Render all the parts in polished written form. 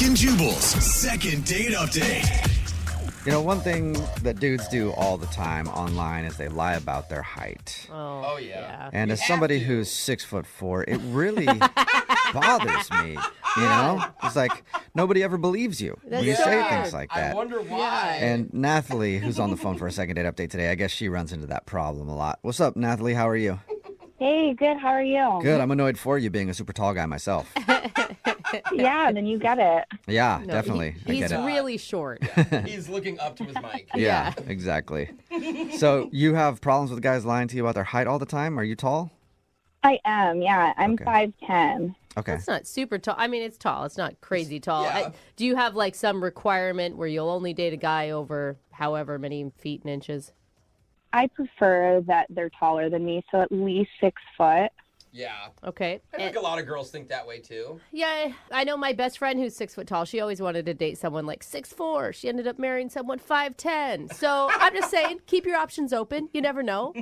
Brooke and Jubal's second date update. You know, one thing that dudes do all the time online is they lie about their height. Oh yeah. And as somebody who's 6'4", it really bothers me. You know, it's like nobody ever believes you when you say things like that. I wonder why. And Nathalie, who's on the phone for a second date update today, I guess she runs into that problem a lot. What's up, Nathalie? How are you? Hey, good. How are you? Good. I'm annoyed for you being a super tall guy myself. Yeah, then you get it. Yeah, definitely. I He's get it. really short. He's looking up to his mic. Yeah, exactly. So you have problems with guys lying to you about their height all the time? Are you tall? I am, yeah. I'm Okay. 5'10". Okay. It's not super tall. I mean, it's tall. It's not crazy tall. Yeah. Do you have like some requirement where you'll only date a guy over however many feet and inches? I prefer that they're taller than me, so at least 6 foot. Yeah. Okay. I think a lot of girls think that way too. Yeah, I know my best friend who's 6 foot tall. She always wanted to date someone like 6'4". She ended up marrying someone 5'10". So I'm just saying, keep your options open. You never know.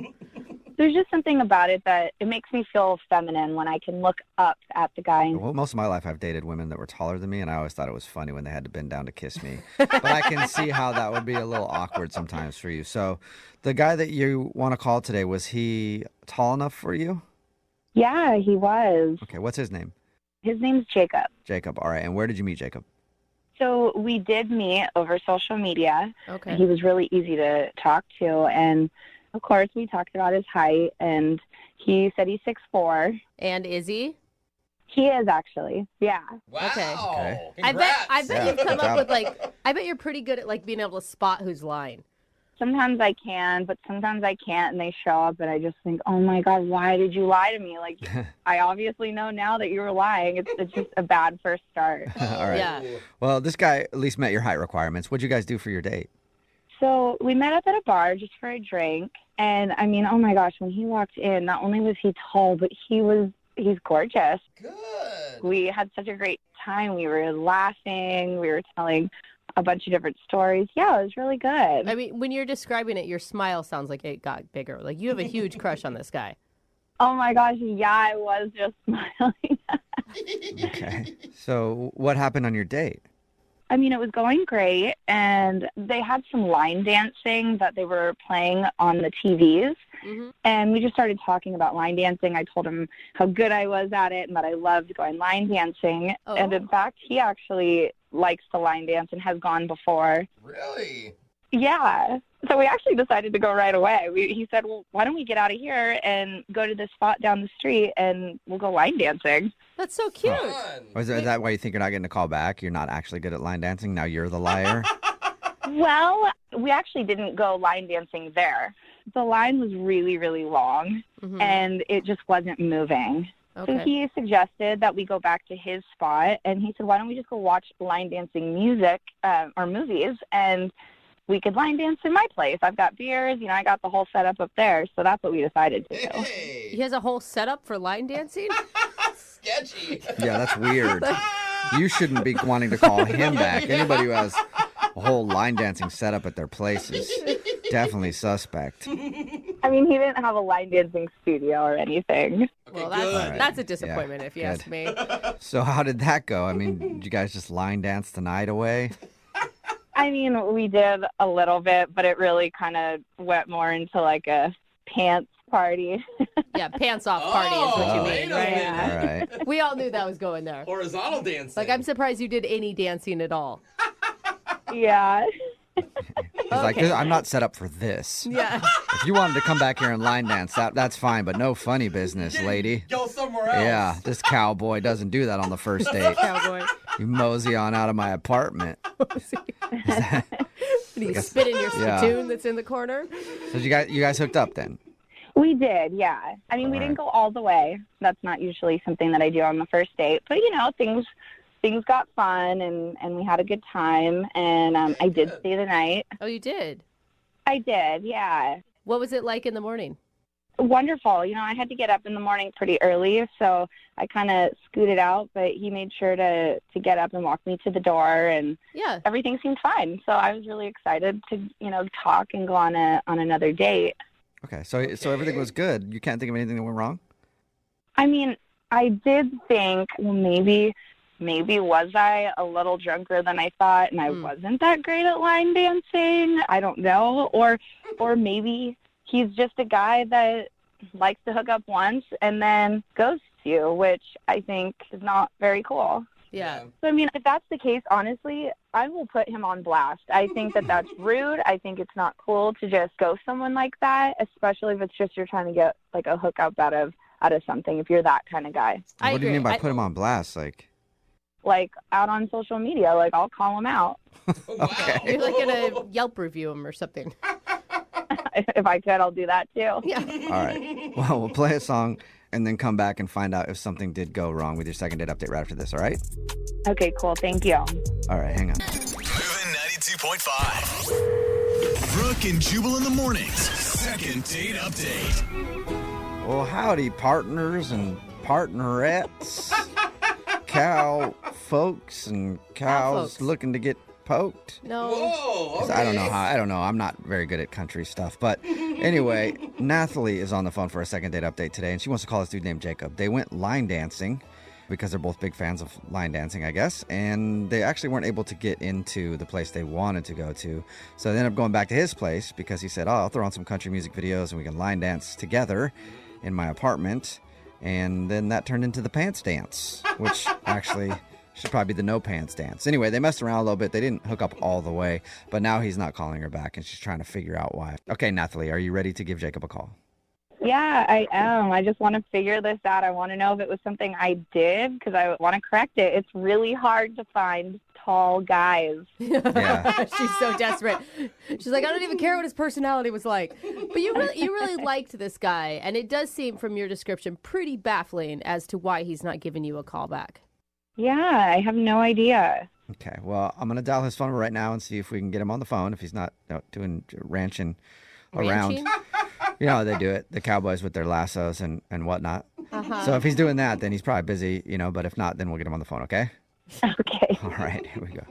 There's just something about it that it makes me feel feminine when I can look up at the guy. Well, most of my life I've dated women that were taller than me, and I always thought it was funny when they had to bend down to kiss me. But I can see how that would be a little awkward sometimes for you. So the guy that you want to call today, was he tall enough for you? Yeah, he was. Okay, what's his name? His name's Jacob. Jacob. All right, and where did you meet Jacob? So we did meet over social media. Okay. He was really easy to talk to, and of course we talked about his height, and he said he's 6'4". And is he? He is actually, yeah. Wow. Okay. Congrats. I bet Yeah, you've come good up job. with like, I bet you're pretty good at like being able to spot who's lying. Sometimes I can, but sometimes I can't, and they show up, and I just think, oh, my God, why did you lie to me? Like, I obviously know now that you were lying. It's just a bad first start. All right. Yeah. Well, this guy at least met your height requirements. What'd you guys do for your date? So we met up at a bar just for a drink, and, I mean, oh, my gosh, when he walked in, not only was he tall, but he's gorgeous. Good. We had such a great time. We were laughing. We were telling a bunch of different stories. Yeah, it was really good. I mean, when you're describing it, your smile sounds like it got bigger. Like you have a huge crush on this guy. Oh, my gosh, yeah, I was just smiling. Okay. So what happened on your date? I mean, it was going great, and they had some line dancing that they were playing on the TVs, and we just started talking about line dancing. I told him how good I was at it and that I loved going line dancing, and in fact, he actually likes to line dance and has gone before. Really? Yeah. So we actually decided to go right away. He said, well, why don't we get out of here and go to this spot down the street, and we'll go line dancing. That's so cute. Fun. Or is that why you think you're not getting a call back? You're not actually good at line dancing? Now you're the liar? Well, we actually didn't go line dancing there. The line was really, really long, and it just wasn't moving. Okay. So he suggested that we go back to his spot, and he said, why don't we just go watch line dancing music or movies, and we could line dance in my place. I've got beers, I got the whole setup up there, so that's what we decided to do. Hey. He has a whole setup for line dancing? Sketchy. Yeah, that's weird. You shouldn't be wanting to call him back. Anybody who has a whole line dancing setup at their place is definitely suspect. I mean, he didn't have a line dancing studio or anything. Okay, Well, good. that's a disappointment if you good. ask me. So how did that go? I mean, did you guys just line dance the night away? I mean, we did a little bit, but it really kind of went more into like a pants party. Yeah, pants off party is what you wait mean, a right? minute. All right. We all knew that was going there. Horizontal dancing. Like, I'm surprised you did any dancing at all. Yeah. He's like, I'm not set up for this. Yeah. If you wanted to come back here and line dance, that's fine, but no funny business, lady. Go somewhere else. Yeah, this cowboy doesn't do that on the first date. Cowboy. You mosey on out of my apartment. Do you spit in your Yeah. spittoon that's in the corner? So you guys hooked up then? We did, yeah. I mean, we didn't go all the way. That's not usually something that I do on the first date. But, things got fun, and we had a good time. And I did stay the night. Oh, you did? I did, yeah. What was it like in the morning? Wonderful. I had to get up in the morning pretty early, so I kind of scooted out. But he made sure to get up and walk me to the door, and Yeah. everything seemed fine. So I was really excited to, talk and go on another date. Okay, so everything was good. You can't think of anything that went wrong? I mean, I did think, well, maybe maybe was I a little drunker than I thought and I wasn't that great at line dancing? I don't know. Or maybe he's just a guy that likes to hook up once and then ghosts you, which I think is not very cool. Yeah. So, I mean, if that's the case, honestly, I will put him on blast. I think that that's rude. I think it's not cool to just ghost someone like that, especially if it's just you're trying to get, like, a hookup out of something, if you're that kind of guy. I What do you mean agree. by put him on blast? Like, out on social media. Like, I'll call him out. Wow. You're like gonna Yelp review him or something. If I could, I'll do that, too. Yeah. All right. Well, we'll play a song and then come back and find out if something did go wrong with your second date update right after this, all right? Okay, cool. Thank you. All right, hang on. Moving 92.5. Brooke and Jubal in the mornings. Second date update. Well, howdy, partners and partnerettes, cow folks and cows folks. looking to get poked. No. Whoa. Okay. I don't know. I'm not very good at country stuff. But anyway, Nathalie is on the phone for a second date update today, and she wants to call this dude named Jacob. They went line dancing because they're both big fans of line dancing, I guess. And they actually weren't able to get into the place they wanted to go to. So they ended up going back to his place because he said, oh, I'll throw on some country music videos and we can line dance together in my apartment. And then that turned into the pants dance, which actually should probably be the no pants dance. Anyway, they messed around a little bit. They didn't hook up all the way, but now he's not calling her back and she's trying to figure out why. Okay, Nathalie, are you ready to give Jacob a call? Yeah, I am. I just want to figure this out. I want to know if it was something I did because I want to correct it. It's really hard to find tall guys. Yeah. She's so desperate. She's like, I don't even care what his personality was like. But you really liked this guy, and it does seem from your description pretty baffling as to why he's not giving you a call back. Yeah, I have no idea. Okay, well, I'm going to dial his phone right now and see if we can get him on the phone if he's not doing ranching around. Ranching? You know how they do it, the cowboys with their lassos and whatnot. Uh-huh. So if he's doing that, then he's probably busy, but if not, then we'll get him on the phone, okay? Okay. All right, here we go.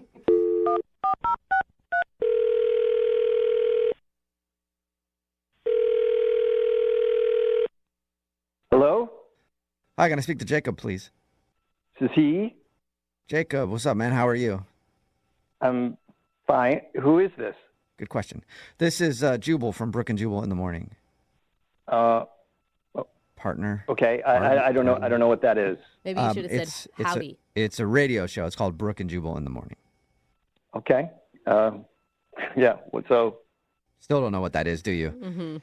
Hello? Hi, can I speak to Jacob, please? This is he? Jacob, what's up, man? How are you? I'm fine. Who is this? Good question. This is Jubal from Brooke and Jubal in the morning. Partner. Okay, I don't know. I don't know what that is. Maybe you should have said howdy. It's a radio show. It's called Brooke and Jubal in the morning. Okay. Yeah. So Still don't know what that is, do you? Mm-hmm.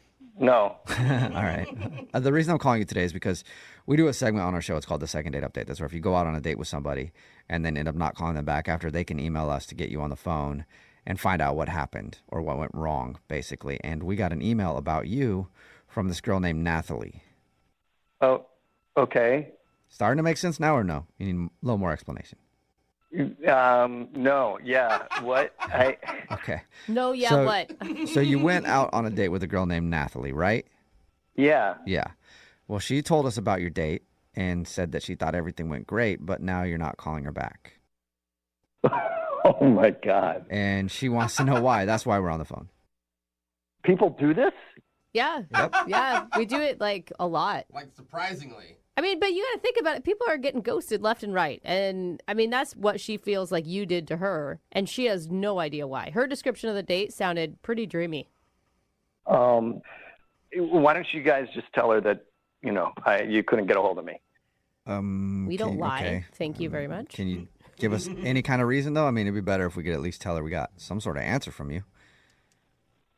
no. All right. The reason I'm calling you today is because we do a segment on our show. It's called the Second Date Update. That's where if you go out on a date with somebody and then end up not calling them back after, they can email us to get you on the phone and find out what happened or what went wrong, basically. And we got an email about you from this girl named Nathalie. Oh, okay. Starting to make sense now or no? You need a little more explanation. No. Yeah. What? Okay. No, yeah, So- what? So you went out on a date with a girl named Nathalie, right? Yeah. Yeah. Well, she told us about your date and said that she thought everything went great, but now you're not calling her back. Oh my God. And she wants to know why. That's why we're on the phone. People do this? Yeah. Yeah, we do it like a lot. Like, surprisingly. I mean, but you got to think about it. People are getting ghosted left and right. And I mean, that's what she feels like you did to her. And she has no idea why. Her description of the date sounded pretty dreamy. Why don't you guys just tell her that you couldn't get a hold of me? We don't lie. Okay. Thank you very much. Can you give us any kind of reason, though? I mean, it'd be better if we could at least tell her we got some sort of answer from you.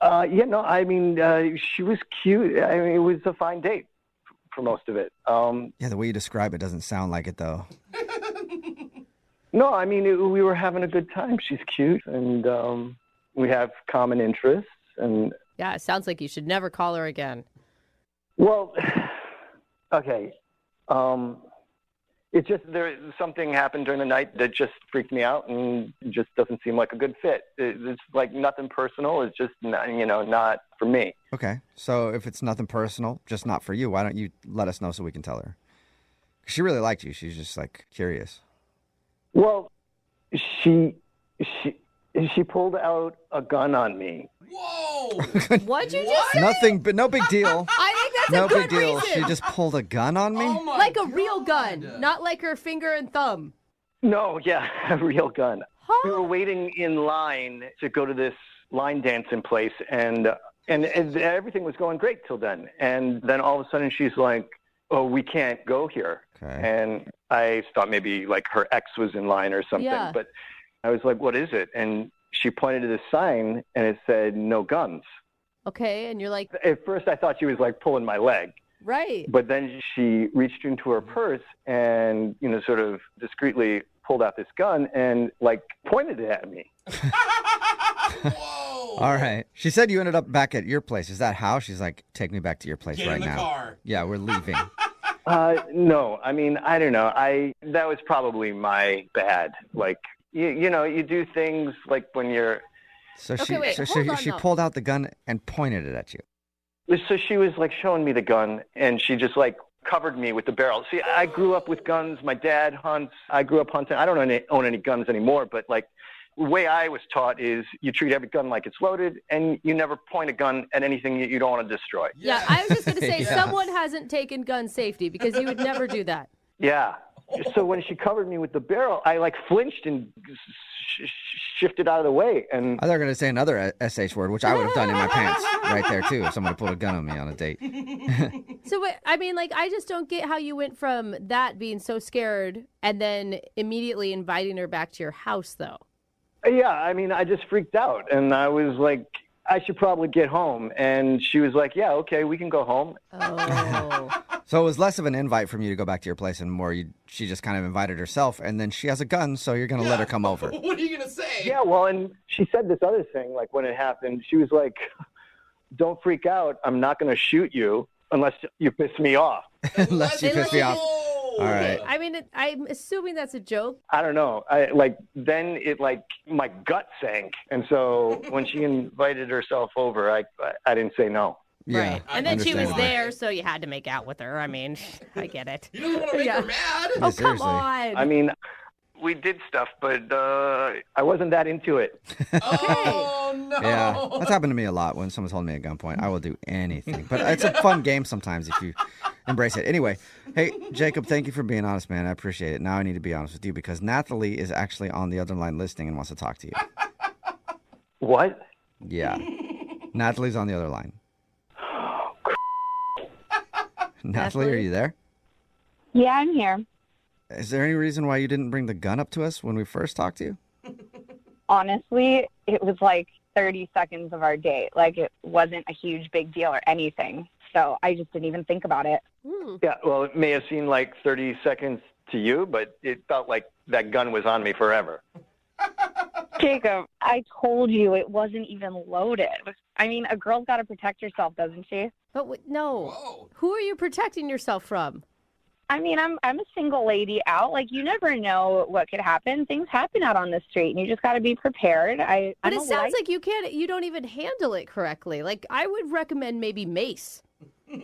Yeah. No. I mean, she was cute. I mean, it was a fine date for most of it. Yeah, the way you describe it doesn't sound like it, though. No, I mean, we were having a good time. She's cute, and we have common interests. And Yeah, it sounds like you should never call her again. well, okay. It just something happened during the night that just freaked me out, and just doesn't seem like a good fit. It's like nothing personal. It's just not for me. Okay. So if it's nothing personal, just not for you, why don't you let us know so we can tell her? 'Cause she really liked you. She's just like curious. Well, she pulled out a gun on me. Whoa! What'd you just say? Nothing, but no big deal. I think that's No a good big deal. reason. She just pulled a gun on me? Oh my Like a real God. gun, not like her finger and thumb. No, yeah, a real gun. Huh? We were waiting in line to go to this line dancing place, and everything was going great till then. And then all of a sudden she's like, "Oh, we can't go here." Okay. And I thought maybe like her ex was in line or something. Yeah. But I was like, "What is it?" And she pointed to this sign, and it said, "No guns." Okay, and you're like, At first I thought she was like pulling my leg. right. But then she reached into her purse and, sort of discreetly pulled out this gun and like pointed it at me. Whoa. All right. She said you ended up back at your place. Is that how? She's like, take me back to your place Get right in the now. car. Yeah, we're leaving. No, I mean, I don't know. That was probably my bad. Like, you do things like when you're. So Okay, she wait, so hold on, she no. pulled out the gun and pointed it at you. So she was like showing me the gun, and she just like covered me with the barrel. See, I grew up with guns. My dad hunts. I grew up hunting. I don't own any guns anymore, but like the way I was taught is you treat every gun like it's loaded, and you never point a gun at anything that you don't want to destroy. Yeah, I was just going to say, Yeah. someone hasn't taken gun safety because you would never do that. Yeah. So when she covered me with the barrel, I like flinched and shifted out of the way. And I thought you were going to say another SH word, which I would have done in my pants right there, too, if someone had pulled a gun on me on a date. So, I mean, like, I just don't get how you went from that being so scared and then immediately inviting her back to your house, though. yeah, I mean, I just freaked out, and I was like, I should probably get home. And she was like, yeah, okay, we can go home. Oh. So it was less of an invite from you to go back to your place and more she just kind of invited herself, and then she has a gun, so you're going to let her come over. What are you gonna say? Yeah, well, and she said this other thing, like when it happened, she was like, don't freak out. I'm not going to shoot you unless you piss me off. Unless you piss me off. All right. I mean, I'm assuming that's a joke. I don't know. Then it like my gut sank. And so when she invited herself over, I didn't say no. Yeah, Right. And then she was understandable. there, so you had to make out with her. I mean, I get it. You don't want to make Yeah. her mad. Oh, come seriously. on. I mean, we did stuff, but I wasn't that into it. Oh no. Yeah, that's happened to me a lot when someone's holding me at gunpoint. I will do anything. But it's a fun game sometimes if you embrace it. Anyway, hey, Jacob, thank you for being honest, man. I appreciate it. Now I need to be honest with you because Nathalie is actually on the other line listening and wants to talk to you. What? Yeah. Nathalie's on the other line. Nathalie, are you there? Yeah, I'm here. Is there any reason why you didn't bring the gun up to us when we first talked to you? Honestly, it was like 30 seconds of our date. Like, it wasn't a huge big deal or anything. So I just didn't even think about it. Yeah, well, it may have seemed like 30 seconds to you, but it felt like that gun was on me forever. Jacob, I told you it wasn't even loaded. I mean, a girl's got to protect herself, doesn't she? But no. Whoa. Who are you protecting yourself from? I mean, I'm a single lady out. Like, you never know what could happen. Things happen out on the street, and you just got to be prepared. But I'm it a sounds wife. like you don't even handle it correctly. Like, I would recommend maybe mace.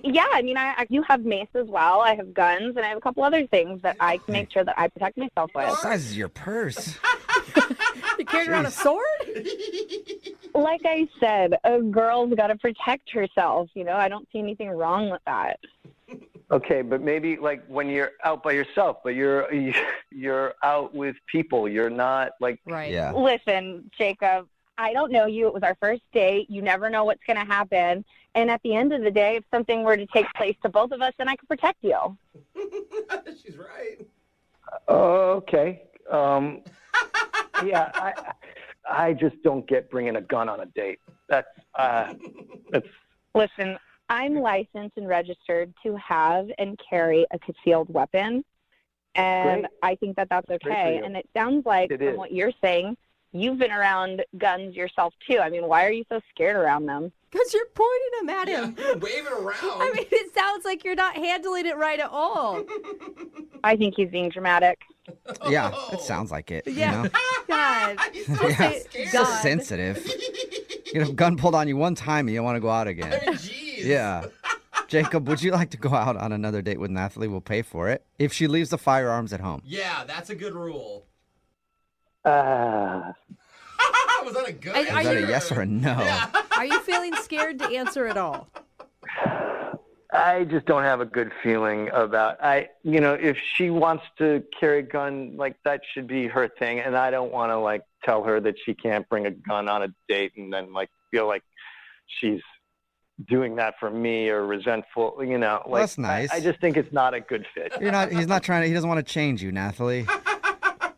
Yeah, I mean, I do have mace as well. I have guns, and I have a couple other things that I can make sure that I protect myself with. What size is your purse? You carrying around a sword? Like I said, a girl's got to protect herself. You know, I don't see anything wrong with that. Okay, but maybe like when you're out by yourself, but you're out with people. You're not like Right. Yeah. Listen, Jacob, I don't know you. It was our first date. You never know what's going to happen. And at the end of the day, if something were to take place to both of us, then I could protect you. She's right. okay. Yeah, I just don't get bringing a gun on a date. That's Listen, I'm licensed and registered to have and carry a concealed weapon. And Great. I think that that's Great for okay. you. And it sounds like It from is. what you're saying, you've been around guns yourself too. I mean, why are you so scared around them? Because you're pointing them at Yeah, him. wave it around. I mean, it sounds like you're not handling it right at all. I think he's being dramatic. Yeah, it sounds like it. Yeah. You know? God. He's so Yeah. scared. It's God. so sensitive. You know, gun pulled on you one time and you don't want to go out again. I mean, jeez. Yeah. Jacob, would you like to go out on another date with Nathalie? We'll pay for it. If she leaves the firearms at home. Yeah, that's a good rule. uh, Was that a good Are Is that a answer? yes or a no? Yeah. Are you feeling scared to answer at all? I just don't have a good feeling about if she wants to carry a gun, like that should be her thing. And I don't want to like tell her that she can't bring a gun on a date and then like feel like she's doing that for me or resentful, like That's nice. I just think it's not a good fit. He's not trying to, he doesn't want to change you, Nathalie.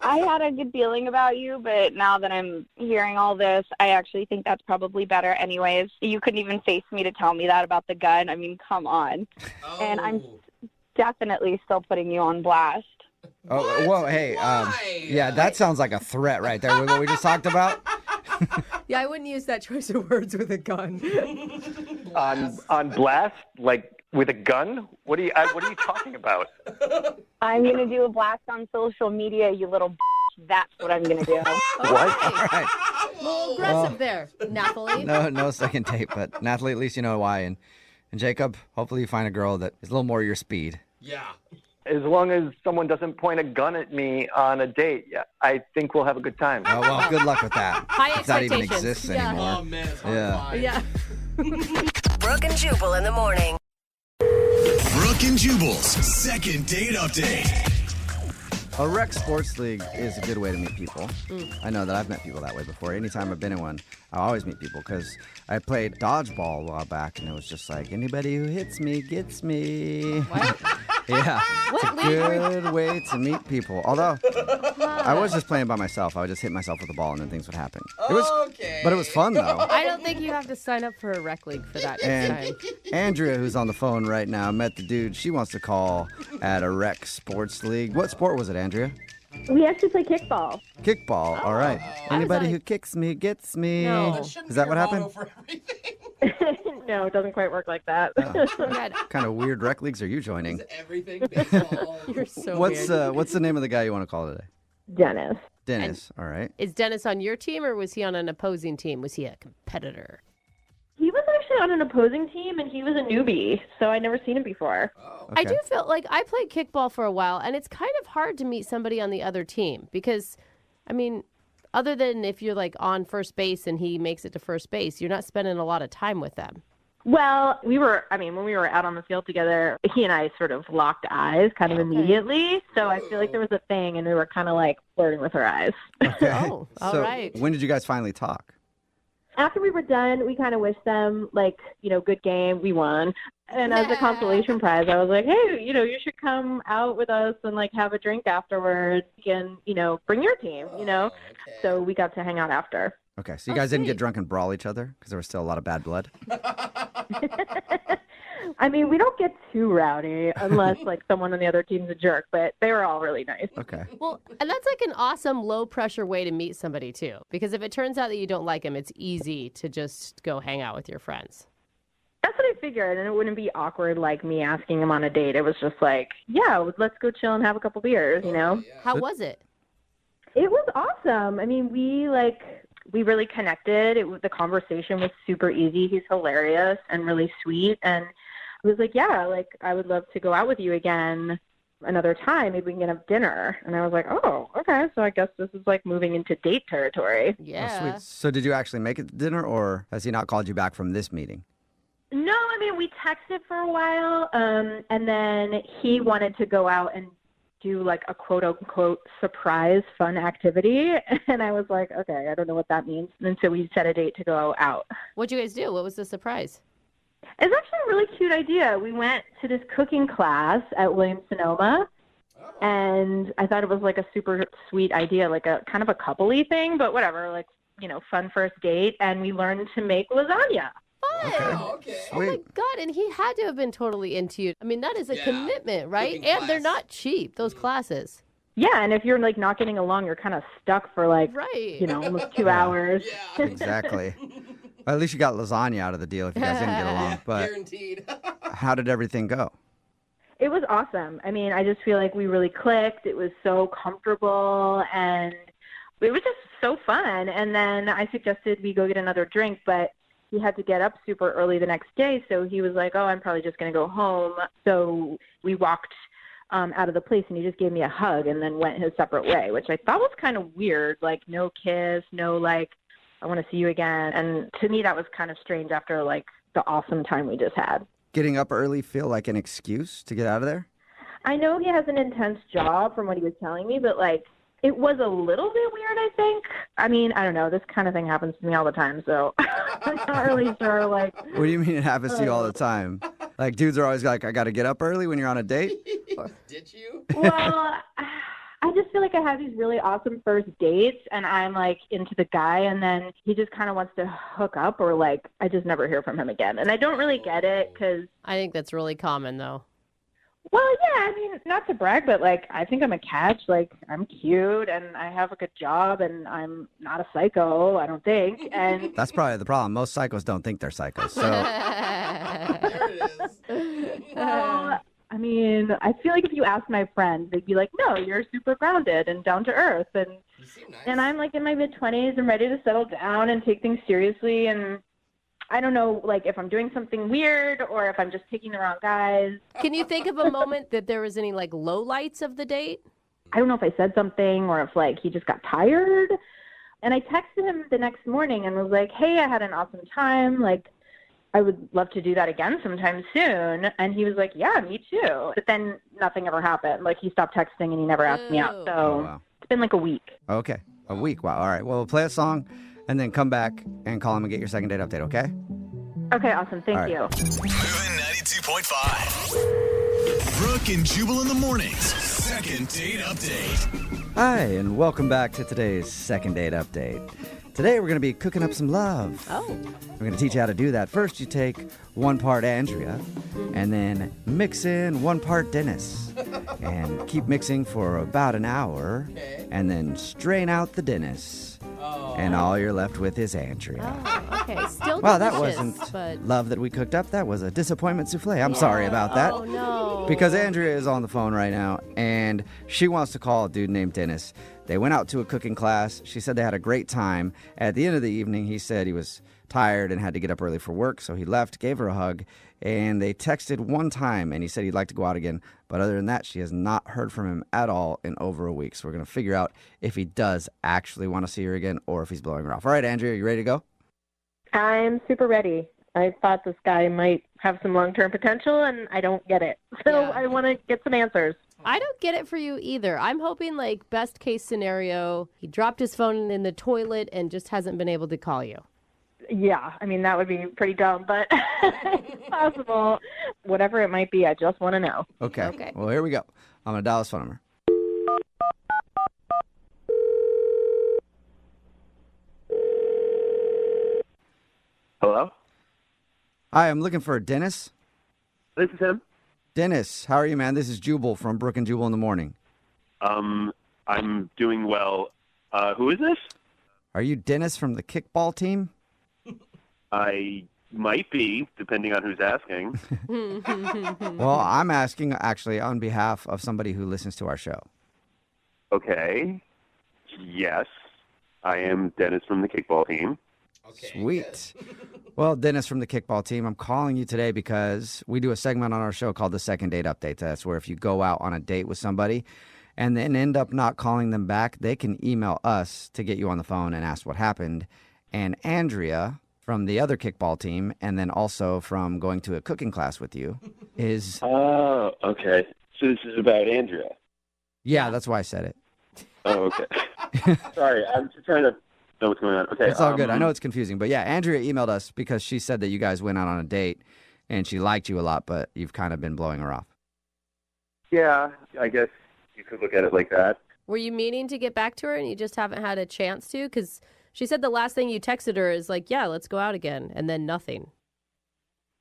I had a good feeling about you, but now that I'm hearing all this, I actually think that's probably better anyways. You couldn't even face me to tell me that about the gun. I mean, come on. Oh. And I'm definitely still putting you on blast. Oh, What? whoa, hey, Why? yeah, that sounds like a threat right there with what we just talked about. Yeah, I wouldn't use that choice of words with a gun. On blast, like with a gun? What are you talking about? I'm going to do a blast on social media, you little That's what I'm going to do. What? All right. A little aggressive there, Nathalie. No second date, but Nathalie, at least you know why. And Jacob, hopefully you find a girl that is a little more your speed. Yeah. As long as someone doesn't point a gun at me on a date, yeah, I think we'll have a good time. Oh, well, good luck with that. High If that even expectations. exists Yeah. anymore. Oh, man, it's hard Yeah. to find. Yeah. Brooke and Jubal in the morning. Brooke and Jubal's second date update. A rec sports league is a good way to meet people. I know that I've met people that way before. Anytime I've been in one, I always meet people because I played dodgeball a while back, and it was just like, anybody who hits me gets me. What? Yeah, What it's a league were you- good way to meet people. Although, I was just playing by myself. I would just hit myself with the ball, and then things would happen. It was, Okay. but it was fun, though. I don't think you have to sign up for a rec league for that next And time. Andrea, who's on the phone right now, met the dude she wants to call at a rec sports league. What sport was it, Andrea? We actually play kickball. Kickball. All right. Anybody on a- who kicks me gets me. No. That shouldn't Is be that your what happened? motto for everything. No, it doesn't quite work like that. God, Kind of weird rec leagues are you joining? Everything baseball. you're so What's weird. what's the name of the guy you want to call today? Dennis. Dennis. All right. Is Dennis on your team or was he on an opposing team? Was he a competitor? He was actually on an opposing team, and he was a newbie, so I'd never seen him before. I Okay. do feel like I played kickball for a while, and it's kind of hard to meet somebody on the other team because, I mean, other than if you're like on first base and he makes it to first base, you're not spending a lot of time with them. Well, when we were out on the field together, he and I sort of locked eyes kind of immediately, so I feel like there was a thing, and we were kind of like flirting with our eyes. Okay. Oh, all so right. when did you guys finally talk? After we were done, we kind of wished them, like, good game, we won. And as a consolation prize, I was like, hey, you should come out with us and, like, have a drink afterwards and, bring your team, Okay. So we got to hang out after. Okay. So you guys didn't get sweet. drunk and brawl each other because there was still a lot of bad blood? I mean, we don't get too rowdy unless, like, someone on the other team's a jerk, but they were all really nice. Okay. Well, and that's like an awesome low pressure way to meet somebody too. Because if it turns out that you don't like him, it's easy to just go hang out with your friends. That's what I figured, and it wouldn't be awkward like me asking him on a date. It was just like, yeah, let's go chill and have a couple beers, How was it? It was awesome. I mean, we really connected. The conversation was super easy. He's hilarious and really sweet. And I was like, yeah, like I would love to go out with you again another time. Maybe we can have dinner. And I was like, oh, okay. So I guess this is like moving into date territory. Oh, Yeah. sweet. So did you actually make it to dinner, or has he not called you back from this meeting? No, I mean, we texted for a while. And then he wanted to go out and do like a quote unquote surprise fun activity. And I was like, okay, I don't know what that means. And so we set a date to go out. What'd you guys do? What was the surprise? It's actually a really cute idea. We went to this cooking class at Williams-Sonoma, and I thought it was like a super sweet idea, like a kind of a couple-y thing, but whatever, like, fun first date. And we learned to make lasagna. Fun. Okay. Oh my Sweet. God, and he had to have been totally into you. I mean, that is a Yeah. commitment, right? Cooking And they're class. not cheap, those classes. Yeah, and if you're like not getting along, you're kind of stuck for like, Right. almost 2 hours. Yeah. Exactly. Well, at least you got lasagna out of the deal if you guys didn't get along. But Guaranteed. how did everything go? It was awesome. I mean, I just feel like we really clicked. It was so comfortable, and it was just so fun. And then I suggested we go get another drink, but he had to get up super early the next day, so he was like, oh, I'm probably just going to go home. So we walked out of the place, and he just gave me a hug and then went his separate way, which I thought was kind of weird, like no kiss, no like, I want to see you again. And to me, that was kind of strange after like the awesome time we just had. getting up early feel like an excuse to get out of there? I know he has an intense job from what he was telling me, but, like, it was a little bit weird, I think. I mean, I don't know. This kind of thing happens to me all the time, so I'm not really sure, like... What do you mean it happens to you all the time? Like, dudes are always like, I got to get up early when you're on a date? Did you? Well, I just feel like I have these really awesome first dates, and I'm, like, into the guy, and then he just kind of wants to hook up, or, like, I just never hear from him again. And I don't really get it, because... I think that's really common, though. Well, yeah, I mean, not to brag, but, like, I think I'm a catch. Like, I'm cute, and I have a good job, and I'm not a psycho, I don't think. And That's probably the problem. Most psychos don't think they're psychos. So There it is. well, I mean, I feel like if you ask my friends, they'd be like, no, you're super grounded and down to earth. And You seem nice. and I'm, like, in my mid-20s and ready to settle down and take things seriously. And I don't know, like, if I'm doing something weird or if I'm just picking the wrong guys. Can you think of a moment that there was any, like, lowlights of the date? I don't know if I said something or if, like, he just got tired. And I texted him the next morning and was like, hey, I had an awesome time. Like, I would love to do that again sometime soon. And he was like, yeah, me too. But then nothing ever happened. Like, he stopped texting and he never asked me out. Ew. So Oh, wow. it's been like a week. Okay, a week. Wow. All right. Well, we'll play a song and then come back and call him and get your second date update, okay? Okay, awesome. Thank All right. you. Moving 92.5. Brooke and Jubal in the mornings. Second date update. Hi, and welcome back to today's second date update. Today we're going to be cooking up some love. Oh. We're going to teach you how to do that. First, you take 1 part Andrea and then mix in 1 part Dennis. And keep mixing for about an hour and then strain out the Dennis. And all you're left with is Andrea. Oh, okay. Still Wow, that delicious, wasn't but... love that we cooked up. That was a disappointment souffle. I'm sorry about that. Oh, no. Because Andrea is on the phone right now, and she wants to call a dude named Dennis. They went out to a cooking class. She said they had a great time. At the end of the evening, he said he was tired and had to get up early for work, so he left, gave her a hug, and they texted one time, and he said he'd like to go out again. But other than that, she has not heard from him at all in over a week. So we're going to figure out if he does actually want to see her again or if he's blowing her off. All right, Andrea, you ready to go? I'm super ready. I thought this guy might have some long-term potential, and I don't get it. So Yeah. I want to get some answers. I don't get it for you either. I'm hoping, like, best case scenario, he dropped his phone in the toilet and just hasn't been able to call you. Yeah, I mean, that would be pretty dumb, but it's possible. Whatever it might be, I just want to know. Okay. Okay. Well, here we go. I'm going to dial his phone number. Hello? Hi, I'm looking for Dennis. This is him. Dennis, how are you, man? This is Jubal from Brooke and Jubal in the morning. I'm doing well. Who is this? Are you Dennis from the kickball team? I might be, depending on who's asking. Well, I'm asking actually on behalf of somebody who listens to our show. Okay. Yes, I am Dennis from the kickball team. Okay, Sweet. Well, Dennis from the kickball team, I'm calling you today because we do a segment on our show called the Second Date Update. That's where if you go out on a date with somebody and then end up not calling them back, they can email us to get you on the phone and ask what happened. And Andrea from the other kickball team, and then also from going to a cooking class with you, is... Oh, okay. So this is about Andrea. Yeah, that's why I said it. Oh, okay. Sorry, I'm just trying to know what's going on. Okay. It's all good. I know it's confusing. But yeah, Andrea emailed us because she said that you guys went out on a date and she liked you a lot, but you've kind of been blowing her off. Yeah, I guess you could look at it like that. Were you meaning to get back to her and you just haven't had a chance to? Because she said the last thing you texted her is like, yeah, let's go out again, and then nothing.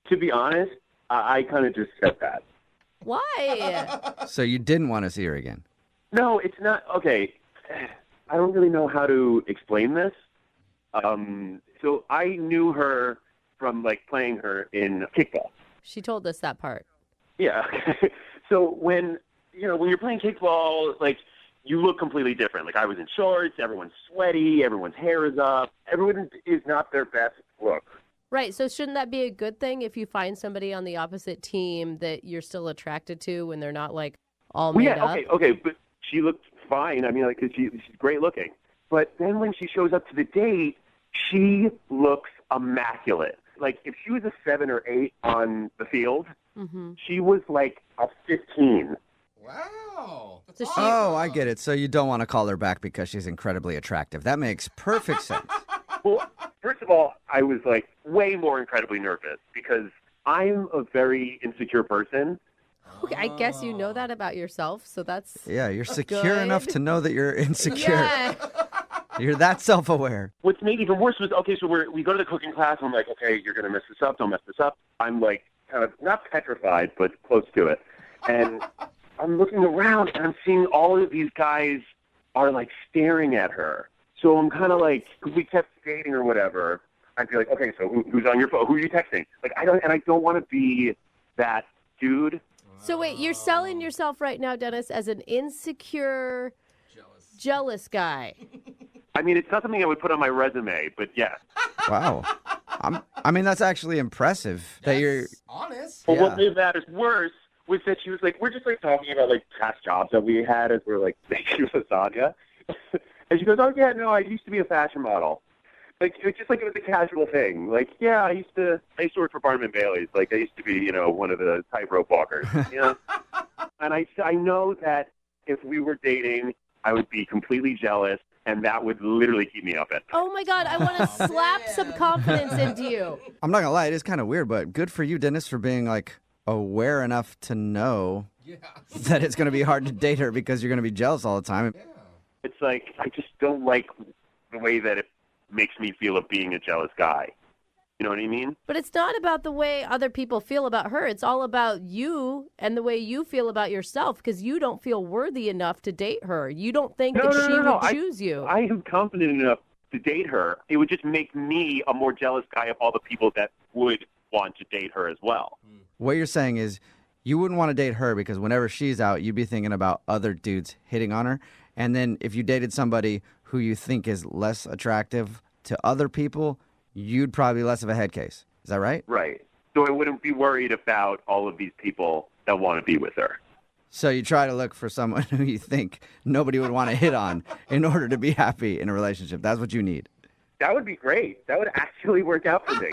To be honest, I kind of just said that. Why? So you didn't want to see her again? No, it's not. Okay. I don't really know how to explain this. So I knew her from, like, playing her in kickball. She told us that part. Yeah. So when you're playing kickball, like, you look completely different. Like, I was in shorts, everyone's sweaty, everyone's hair is up. Everyone is not their best look. Right. So shouldn't that be a good thing if you find somebody on the opposite team that you're still attracted to when they're not, like, all Well, made yeah, up? okay, but she looked fine. I mean, like, 'cause she's great looking. But then when she shows up to the date, she looks immaculate. like, if she was a 7 or 8 on the field, she was like a 15. Wow. That's So she- Oh, I get it. So you don't want to call her back because she's incredibly attractive. That makes perfect sense. Well, first of all, I was like way more incredibly nervous because I'm a very insecure person. Okay, I guess you know that about yourself, so that's Yeah, you're secure Good. enough to know that you're insecure. Yeah. You're that self-aware. What's made even worse was, okay, so we go to the cooking class. I'm like, okay, you're going to mess this up. Don't mess this up. I'm like kind of not petrified, but close to it. And I'm looking around and I'm seeing all of these guys are like staring at her. So I'm kind of like, we kept dating or whatever. I'd be like, okay, so who's on your phone? Who are you texting? Like, I don't want to be that dude. So wait, you're selling yourself right now, Dennis, as an insecure, jealous guy. I mean, it's not something I would put on my resume, but yeah. Wow. I mean, that's actually impressive that you're. honest. But Yeah. what made matters worse was that she was like, we're just like talking about like past jobs that we had as we're like making lasagna. And she goes, oh yeah, no, I used to be a fashion model. Like, it was just like it was a casual thing. Like, yeah, I used to work for Barnum and Bailey's. Like, I used to be, one of the tightrope walkers. And I know that if we were dating, I would be completely jealous, and that would literally keep me up at night. Oh my God, I want to slap some confidence into you. I'm not gonna lie, it is kind of weird, but good for you, Dennis, for being like aware enough to know that it's gonna be hard to date her because you're gonna be jealous all the time. It's like, I just don't like the way that it makes me feel of being a jealous guy. You know what I mean? But it's not about the way other people feel about her. It's all about you and the way you feel about yourself because you don't feel worthy enough to date her. You don't think that she would choose you. I am confident enough to date her. It would just make me a more jealous guy of all the people that would want to date her as well. What you're saying is you wouldn't want to date her because whenever she's out, you'd be thinking about other dudes hitting on her. And then if you dated somebody who you think is less attractive to other people, you'd probably be less of a head case. Is that right? Right. So I wouldn't be worried about all of these people that want to be with her. So you try to look for someone who you think nobody would want to hit on in order to be happy in a relationship. That's what you need. That would be great. That would actually work out for me.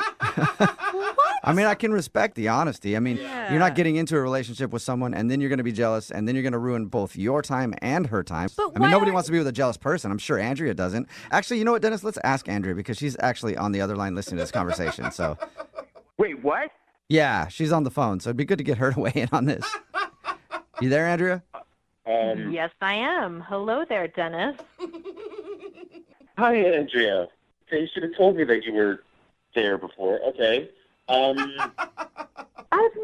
I mean, I can respect the honesty. I mean, you're not getting into a relationship with someone and then you're going to be jealous and then you're going to ruin both your time and her time. But I mean, nobody wants to be with a jealous person. I'm sure Andrea doesn't. Actually, you know what, Dennis? Let's ask Andrea because she's actually on the other line listening to this conversation. So, Wait, what? yeah, she's on the phone. So it'd be good to get her to weigh in on this. You there, Andrea? Yes, I am. Hello there, Dennis. Hi, Andrea. You should have told me that you were there before. Okay. I've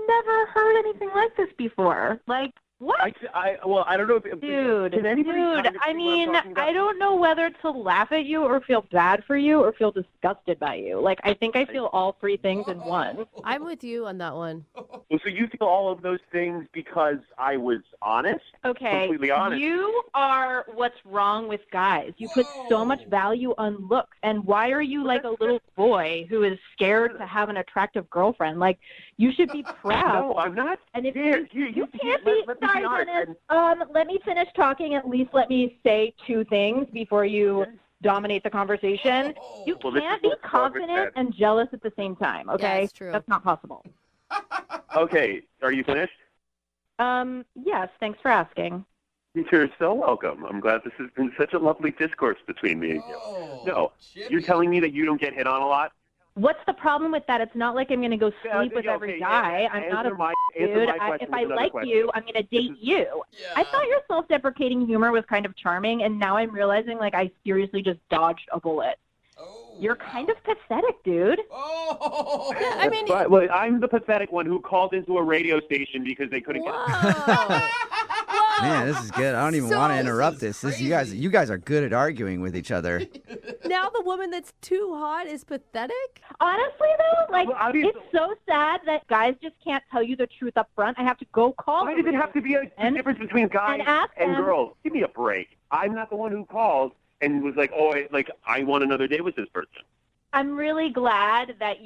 never heard anything like this before. Like, what? I don't know if... Dude, can anybody kind of I see what I'm mean, talking about? I don't know whether to laugh at you or feel bad for you or feel disgusted by you. Like, I think I feel all three things in one. I'm with you on that one. Well, so you feel all of those things because I was honest? Okay, Completely honest. you are what's wrong with guys. You put so much value on looks, and why are you like a little boy who is scared to have an attractive girlfriend? Like, you should be proud. No, I'm not. And if Here, you can't be, let me sorry, be honest. Dennis. Let me finish talking. At least let me say two things before you dominate the conversation. You Well, this can't is be what Margaret confident said. and jealous at the same time. Okay, it's true. That's not possible. Okay, are you finished? Yes. Thanks for asking. You're so welcome. I'm glad this has been such a lovely discourse between me and you. No, you're telling me that you don't get hit on a lot? What's the problem with that? It's not like I'm going to go sleep with every guy. I'm not a dude. If I like you, I'm going to date you. I thought your self-deprecating humor was kind of charming, and now I'm realizing like I seriously just dodged a bullet. You're kind of pathetic, dude. I mean, Well, I'm the pathetic one who called into a radio station because they couldn't get... Man, this is good. I don't even want to interrupt this. You guys are good at arguing with each other. now the woman that's too hot is pathetic? Honestly, though, like, Well, obviously- it's so sad that guys just can't tell you the truth up front. I have to go call Why does it have to be a difference between guys ask and them. girls? Give me a break. I'm not the one who called and was like, I want another day with this person. I'm really glad that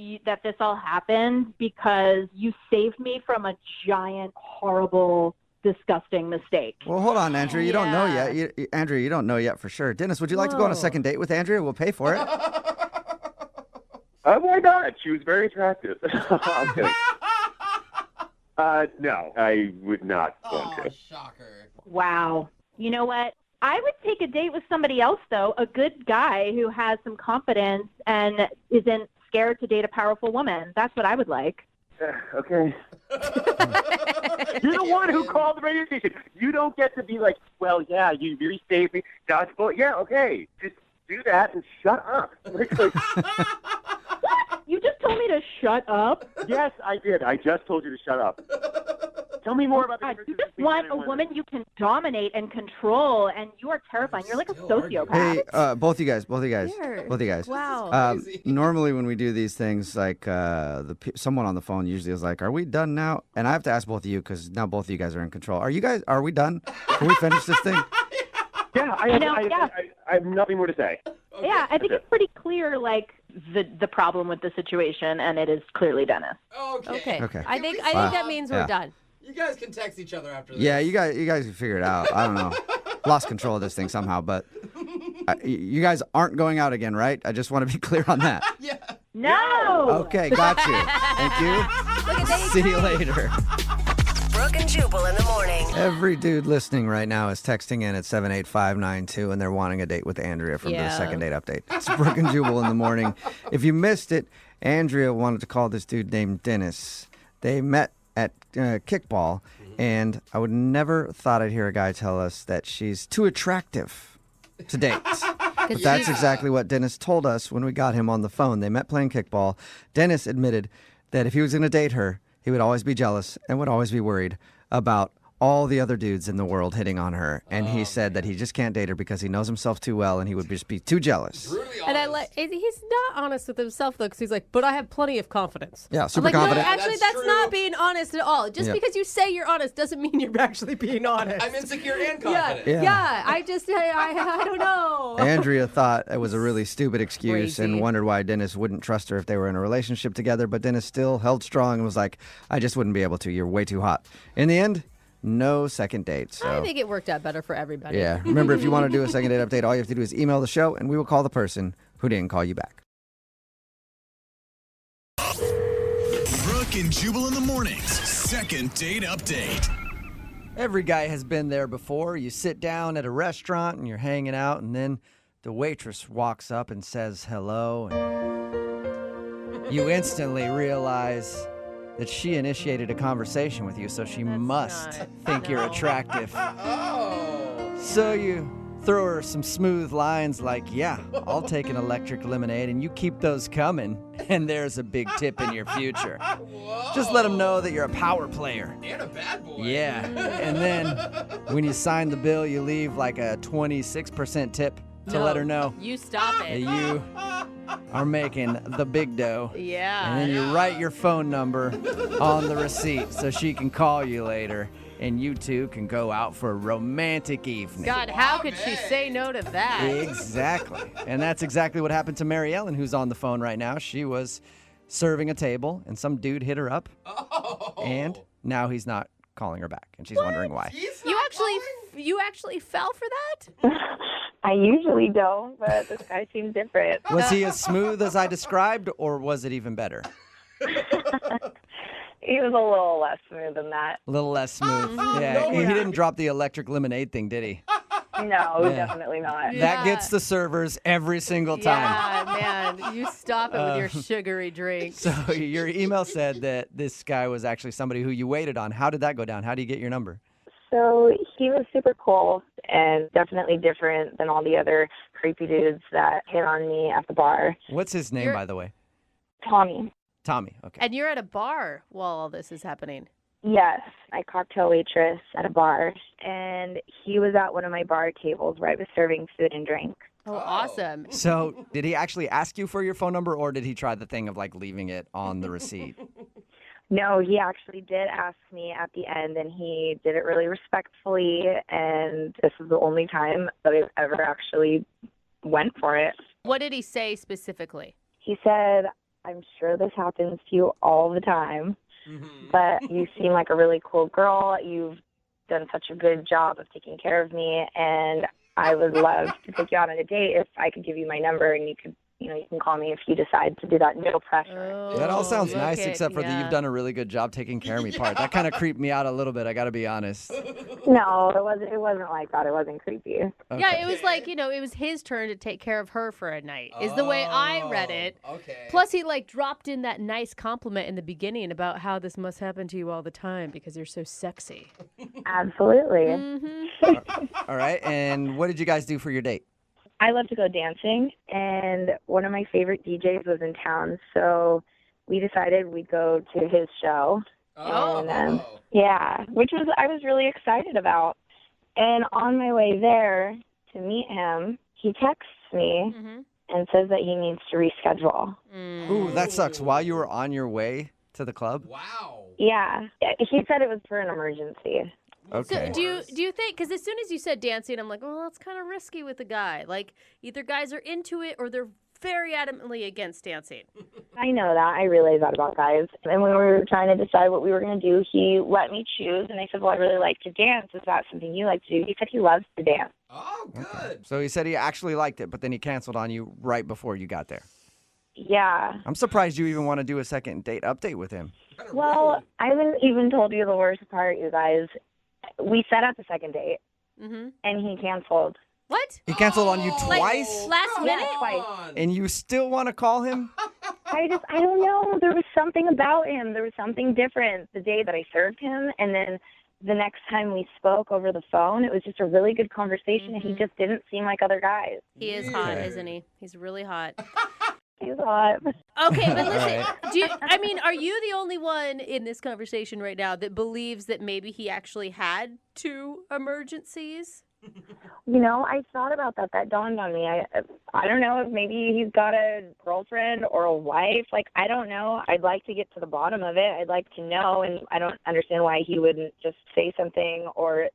this all happened because you saved me from a giant, horrible, disgusting mistake. Well, hold on, Andrea. You don't know yet. Andrea, you don't know yet for sure. Dennis, would you like to go on a second date with Andrea? We'll pay for it. Why not? She was very attractive. I'm kidding. No, I would not want to. Shocker. Wow. You know what? I would take a date with somebody else, though, a good guy who has some confidence and isn't scared to date a powerful woman. That's what I would like. Okay. You're the one who called the radio station. You don't get to be like, well, yeah, you really saved me. That's bull. Yeah, okay. Just do that and shut up. What? You just told me to shut up? Yes, I did. I just told you to shut up. Tell me more about the difference You just between want men a and woman you can dominate and control, and you are terrifying. You're like a sociopath. Hey, both you guys. Wow. Normally when we do these things, like someone on the phone usually is like, "Are we done now?" And I have to ask both of you because now both of you guys are in control. Are we done? Can we finish this thing? Yeah, I have nothing more to say. Okay. Yeah, I think it's pretty clear, like, the problem with the situation, and it is clearly Dennis. Okay. Okay. I think that means we're done. You guys can text each other after this. Yeah, you guys can figure it out. I don't know. Lost control of this thing somehow, but you guys aren't going out again, right? I just want to be clear on that. Yeah. No! Okay, got you. Thank you. See you later. Brooke and Jubal in the morning. Every dude listening right now is texting in at 78592, and they're wanting a date with Andrea from the second date update. It's Brooke and Jubal in the morning. If you missed it, Andrea wanted to call this dude named Dennis. They met at kickball, and I would never thought I'd hear a guy tell us that she's too attractive to date. But that's exactly what Dennis told us when we got him on the phone. They met playing kickball. Dennis admitted that if he was going to date her, he would always be jealous and would always be worried about all the other dudes in the world hitting on her. And he said that he just can't date her because he knows himself too well and he would just be too jealous. And he's not honest with himself, though, because he's like, but I have plenty of confidence. Yeah, super I'm like, confident. No, actually, that's not being honest at all. Just because you say you're honest doesn't mean you're actually being honest. I'm insecure and confident. Yeah. I don't know. Andrea thought it was a really stupid excuse Crazy. and wondered why Dennis wouldn't trust her if they were in a relationship together. But Dennis still held strong and was like, I just wouldn't be able to. You're way too hot. In the end, no second date. So. I think it worked out better for everybody. Yeah. Remember, if you want to do a second date update, all you have to do is email the show and we will call the person who didn't call you back. Brooke and Jubal in the mornings. Second date update. Every guy has been there before. You sit down at a restaurant and you're hanging out, and then the waitress walks up and says hello. And you instantly realize that she initiated a conversation with you, so she must think you're attractive. So you throw her some smooth lines like, yeah, I'll take an electric lemonade, and you keep those coming, and there's a big tip in your future. Just let them know that you're a power player. And a bad boy. Yeah, and then when you sign the bill, you leave like a 26% tip to let her know You stop that it. you are making the big dough. Yeah. And then you write your phone number on the receipt so she can call you later and you two can go out for a romantic evening. God, how could she say no to that? Exactly. And that's exactly what happened to Mary Ellen, who's on the phone right now. She was serving a table and some dude hit her up. And now he's not calling her back and she's wondering why. You actually fell for that? I usually don't, but this guy seems different. Was he as smooth as I described or was it even better? He was a little less smooth than that. A little less smooth. Yeah, he didn't drop the electric lemonade thing, did he? No, definitely not. That gets the servers every single time. Yeah, man. You stop it with your sugary drinks. So your email said that this guy was actually somebody who you waited on. How did that go down? How do you get your number? So he was super cool and definitely different than all the other creepy dudes that hit on me at the bar. What's his name, by the way? Tommy. Tommy, okay. And you're at a bar while all this is happening. Yes, I cocktail waitress at a bar, and he was at one of my bar tables where I was serving food and drink. Oh, awesome. So did he actually ask you for your phone number, or did he try the thing of like leaving it on the receipt? No, he actually did ask me at the end, and he did it really respectfully, and this is the only time that I've ever actually went for it. What did he say specifically? He said, I'm sure this happens to you all the time, but you seem like a really cool girl. You've done such a good job of taking care of me, and I would love to take you out on a date if I could give you my number and you could, you can call me if you decide to do that. No pressure. That all sounds look nice, at- except for the yeah. you've done a really good job taking care of me part. That kind of creeped me out a little bit, I got to be honest. No, it wasn't like that. It wasn't creepy. Yeah, it was like, it was his turn to take care of her for a night, is the way I read it. Okay. Plus, he dropped in that nice compliment in the beginning about how this must happen to you all the time because you're so sexy. Absolutely. All right, and what did you guys do for your date? I love to go dancing, and one of my favorite DJs was in town, so we decided we'd go to his show. Oh. And, yeah, which I was really excited about. And on my way there to meet him, he texts me and says that he needs to reschedule. Ooh, that sucks. While you were on your way to the club? Wow. Yeah, he said it was for an emergency. Okay. So do you think, because as soon as you said dancing, I'm like, well, that's kind of risky with a guy. Like, either guys are into it or they're very adamantly against dancing. I know that. I realize that about guys. And when we were trying to decide what we were going to do, he let me choose. And I said, well, I really like to dance. Is that something you like to do? He said he loves to dance. Oh, good. So he said he actually liked it, but then he canceled on you right before you got there. Yeah. I'm surprised you even want to do a second date update with him. Well, I haven't even told you the worst part, you guys. We set up a second date, and he canceled. What? He canceled on you twice? Last minute? Yeah, twice. And you still want to call him? I don't know. There was something about him. There was something different the day that I served him, and then the next time we spoke over the phone, it was just a really good conversation, and he just didn't seem like other guys. He is hot, isn't he? He's really hot. He's hot. Okay, but listen, are you the only one in this conversation right now that believes that maybe he actually had two emergencies? I thought about that. That dawned on me. I don't know if maybe he's got a girlfriend or a wife. I don't know. I'd like to get to the bottom of it. I'd like to know, and I don't understand why he wouldn't just say something or,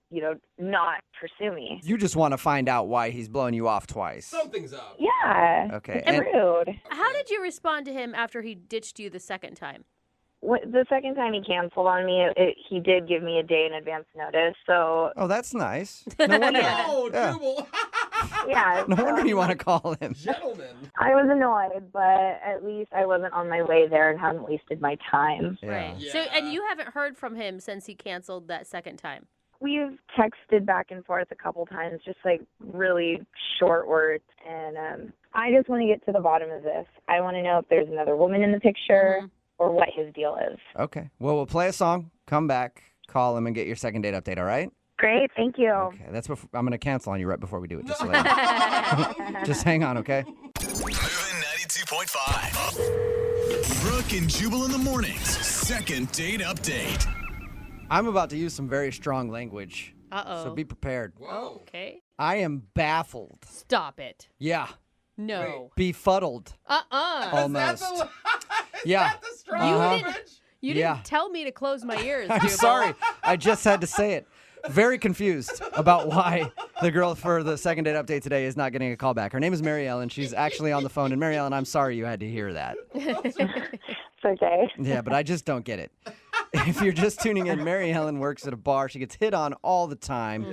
not pursue me. You just want to find out why he's blowing you off twice. Something's up. Yeah. Okay. It's rude. How did you respond to him after he ditched you the second time? The second time he canceled on me, he did give me a day in advance notice. So, Oh, that's nice. No wonder. Oh, Yeah. Jubal. yeah. No wonder you want to call him. Gentlemen. I was annoyed, but at least I wasn't on my way there and hadn't wasted my time. Yeah. Right. Yeah. So, and you haven't heard from him since he canceled that second time? We've texted back and forth a couple times, just really short words. And I just want to get to the bottom of this. I want to know if there's another woman in the picture or what his deal is. Okay. Well, we'll play a song, come back, call him, and get your second date update, all right? Great, thank you. Okay. That's before, I'm going to cancel on you right before we do it. Just, so that you know. Just hang on, okay? Moving 92.5. Brooke and Jubal in the mornings. Second date update. I'm about to use some very strong language. Uh-oh. So be prepared. Whoa. Okay. I am baffled. Stop it. Yeah. No. Befuddled. Almost. Yeah. That's the strong You Yeah. didn't tell me to close my ears, I'm Jubal. sorry. I just had to say it. Very confused about why the girl for the second date update today is not getting a call back. Her name is Mary Ellen. She's actually on the phone. And Mary Ellen, I'm sorry you had to hear that. It's okay. Yeah, but I just don't get it. If you're just tuning in, Mary Ellen works at a bar. She gets hit on all the time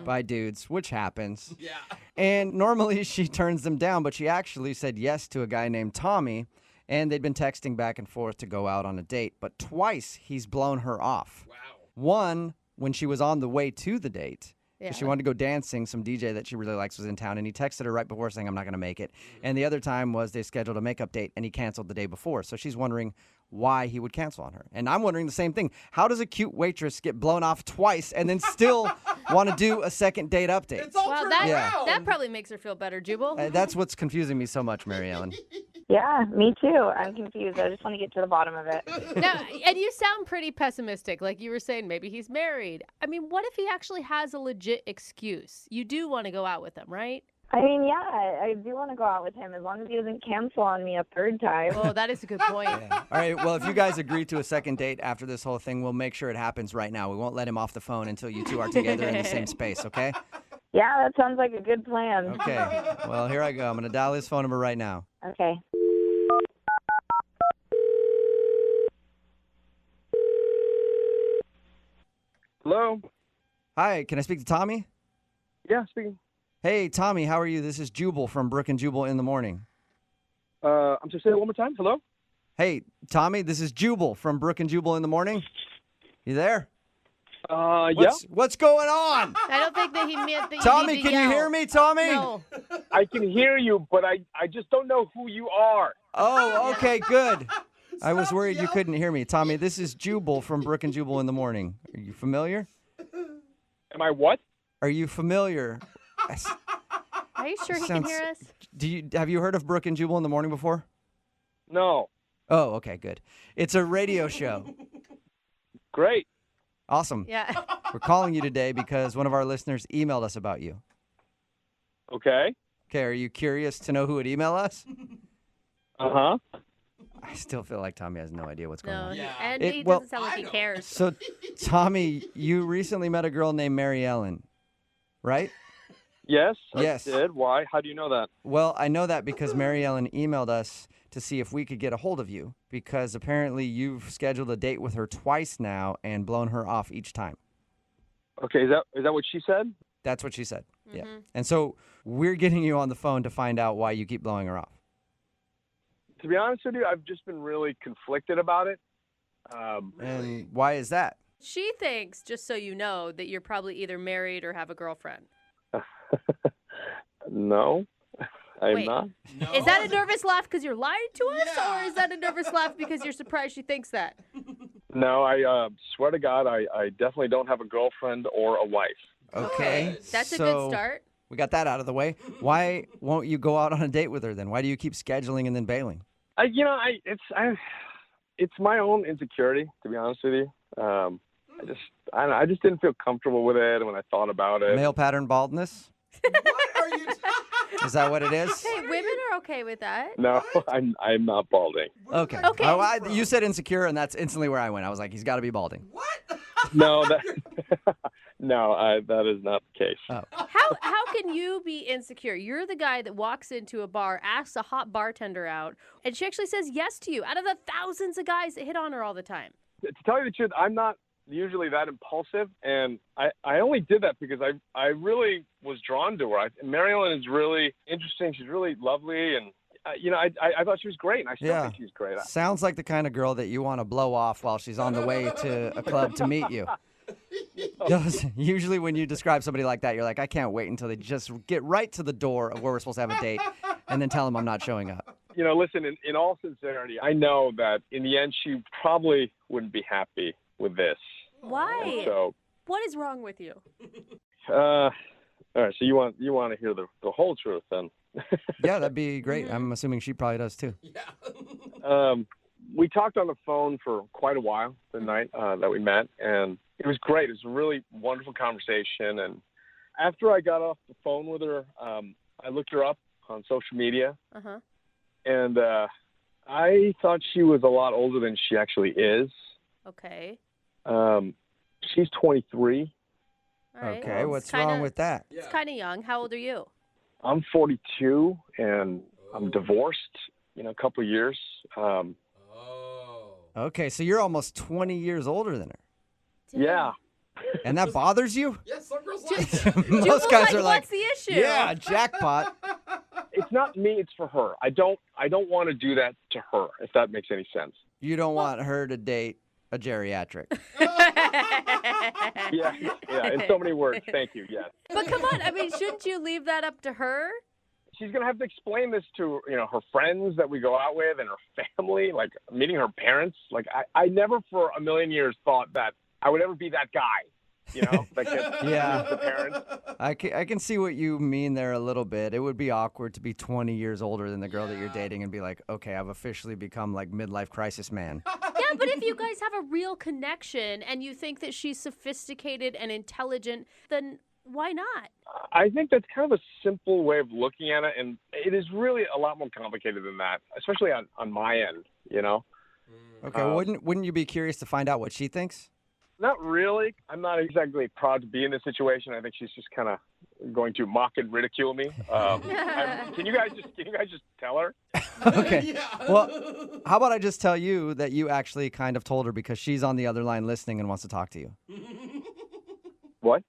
by dudes, which happens. Yeah. And normally she turns them down, but she actually said yes to a guy named Tommy, and they'd been texting back and forth to go out on a date. But twice he's blown her off. Wow. One, when she was on the way to the date. 'Cause Yeah. she wanted to go dancing. Some DJ that she really likes was in town, and he texted her right before saying, I'm not going to make it. And the other time was they scheduled a makeup date, and he canceled the day before. So she's wondering why he would cancel on her. And I'm wondering the same thing. How does a cute waitress get blown off twice and then still want to do a second date update? It's all Well, turned Yeah. around. that probably makes her feel better, Jubal. That's what's confusing me so much, Mary Ellen. Yeah, me too. I'm confused. I just want to get to the bottom of it. Now, and you sound pretty pessimistic. Like you were saying, maybe he's married. I mean, what if he actually has a legit excuse? You do want to go out with him, right? I mean, yeah, I do want to go out with him as long as he doesn't cancel on me a third time. Oh, that is a good point. All right, well, if you guys agree to a second date after this whole thing, we'll make sure it happens right now. We won't let him off the phone until you two are together in the same space, okay? Yeah, that sounds like a good plan. Okay. Well, here I go. I'm going to dial his phone number right now. Okay. Hello? Hi, can I speak to Tommy? Yeah, speaking. Hey, Tommy, how are you? This is Jubal from Brooke and Jubal in the morning. I'm sorry, say that one more time. Hello? Hey, Tommy, this is Jubal from Brooke and Jubal in the morning. You there? Yeah. What's going on? I don't think that he meant that you Tommy, need to can you yell. hear me, Tommy? No. I can hear you, but I just don't know who you are. Oh, okay, good. I was Stop worried you yelling. couldn't hear me. Tommy, this is Jubal from Brooke and Jubal in the morning. Are you familiar? Am I what? Are you familiar? Are you sure he can Sounds- hear us? Have you heard of Brooke and Jubal in the morning before? No. Oh, okay, good. It's a radio show. Great. Awesome. Yeah. We're calling you today because one of our listeners emailed us about you. Okay. Okay, are you curious to know who would email us? Uh-huh. I still feel like Tommy has no idea what's going No, on. Yeah. and It- he well- doesn't sound like I he don't. cares. So, Tommy, you recently met a girl named Mary Ellen, right? Yes, Yes. I did. Why? How do you know that? Well, I know that because Mary Ellen emailed us to see if we could get a hold of you because apparently you've scheduled a date with her twice now and blown her off each time. Okay, is that what she said? That's what she said. Yeah. Mhm. And so we're getting you on the phone to find out why you keep blowing her off. To be honest with you, I've just been really conflicted about it. And why is that? She thinks, just so you know, that you're probably either married or have a girlfriend. No, I am Wait. not. No. Is that a nervous laugh because you're lying to us, Yeah. or is that a nervous laugh because you're surprised she thinks that? No, I swear to God, I definitely don't have a girlfriend or a wife. Okay. That's a so good start. We got that out of the way. Why won't you go out on a date with her then? Why do you keep scheduling and then bailing? It's my own insecurity, to be honest with you. I just didn't feel comfortable with it when I thought about it. Male pattern baldness? What are you Is that what it is? Hey, women are okay with that. No, I'm not balding. Okay. Okay. Oh, you said insecure, and that's instantly where I went. I was like, he's got to be balding. What? No, that is not the case. Oh. How can you be insecure? You're the guy that walks into a bar, asks a hot bartender out, and she actually says yes to you out of the thousands of guys that hit on her all the time. To tell you the truth, I'm not usually that impulsive, and I only did that because I really was drawn to her. Mary Ellen is really interesting. She's really lovely, and I thought she was great, and I still think she's great. Sounds like the kind of girl that you want to blow off while she's on the way to a club to meet you. Usually when you describe somebody like that, you're like, I can't wait until they just get right to the door of where we're supposed to have a date and then tell them I'm not showing up. Listen, in all sincerity, I know that in the end she probably wouldn't be happy with this. Why? So, What is wrong with you? all right. So you want to hear the whole truth then? Yeah, that'd be great. I'm assuming she probably does too. Yeah. We talked on the phone for quite a while the night that we met, and it was great. It was a really wonderful conversation. And after I got off the phone with her, I looked her up on social media, Uh-huh. and I thought she was a lot older than she actually is. Okay. She's 23. All right. Okay, what's Kinda- wrong with that? It's kind of young. How old are you? I'm 42, and I'm divorced, a couple of years. Oh. Okay, so you're almost 20 years older than her. Yeah. And that bothers you? Yeah, some girls like that. Most guys are like, what's the issue? yeah, jackpot. It's not me, it's for her. I don't want to do that to her, if that makes any sense. You don't want her to date a geriatric. Yeah, in so many words. Thank you, yes. But come on, I mean, shouldn't you leave that up to her? She's going to have to explain this to, her friends that we go out with and her family, like meeting her parents. Like, I never for a million years thought that I would ever be that guy, that gets Yeah. the parents. I can see what you mean there a little bit. It would be awkward to be 20 years older than the girl that you're dating and be like, okay, I've officially become like midlife crisis man. Yeah, but if you guys have a real connection and you think that she's sophisticated and intelligent, then why not? I think that's kind of a simple way of looking at it, and it is really a lot more complicated than that, especially on my end, Okay, wouldn't you be curious to find out what she thinks? Not really. I'm not exactly proud to be in this situation. I think she's just kind of going to mock and ridicule me. Can you guys just tell her? Okay. Well, how about I just tell you that you actually kind of told her because she's on the other line listening and wants to talk to you. What?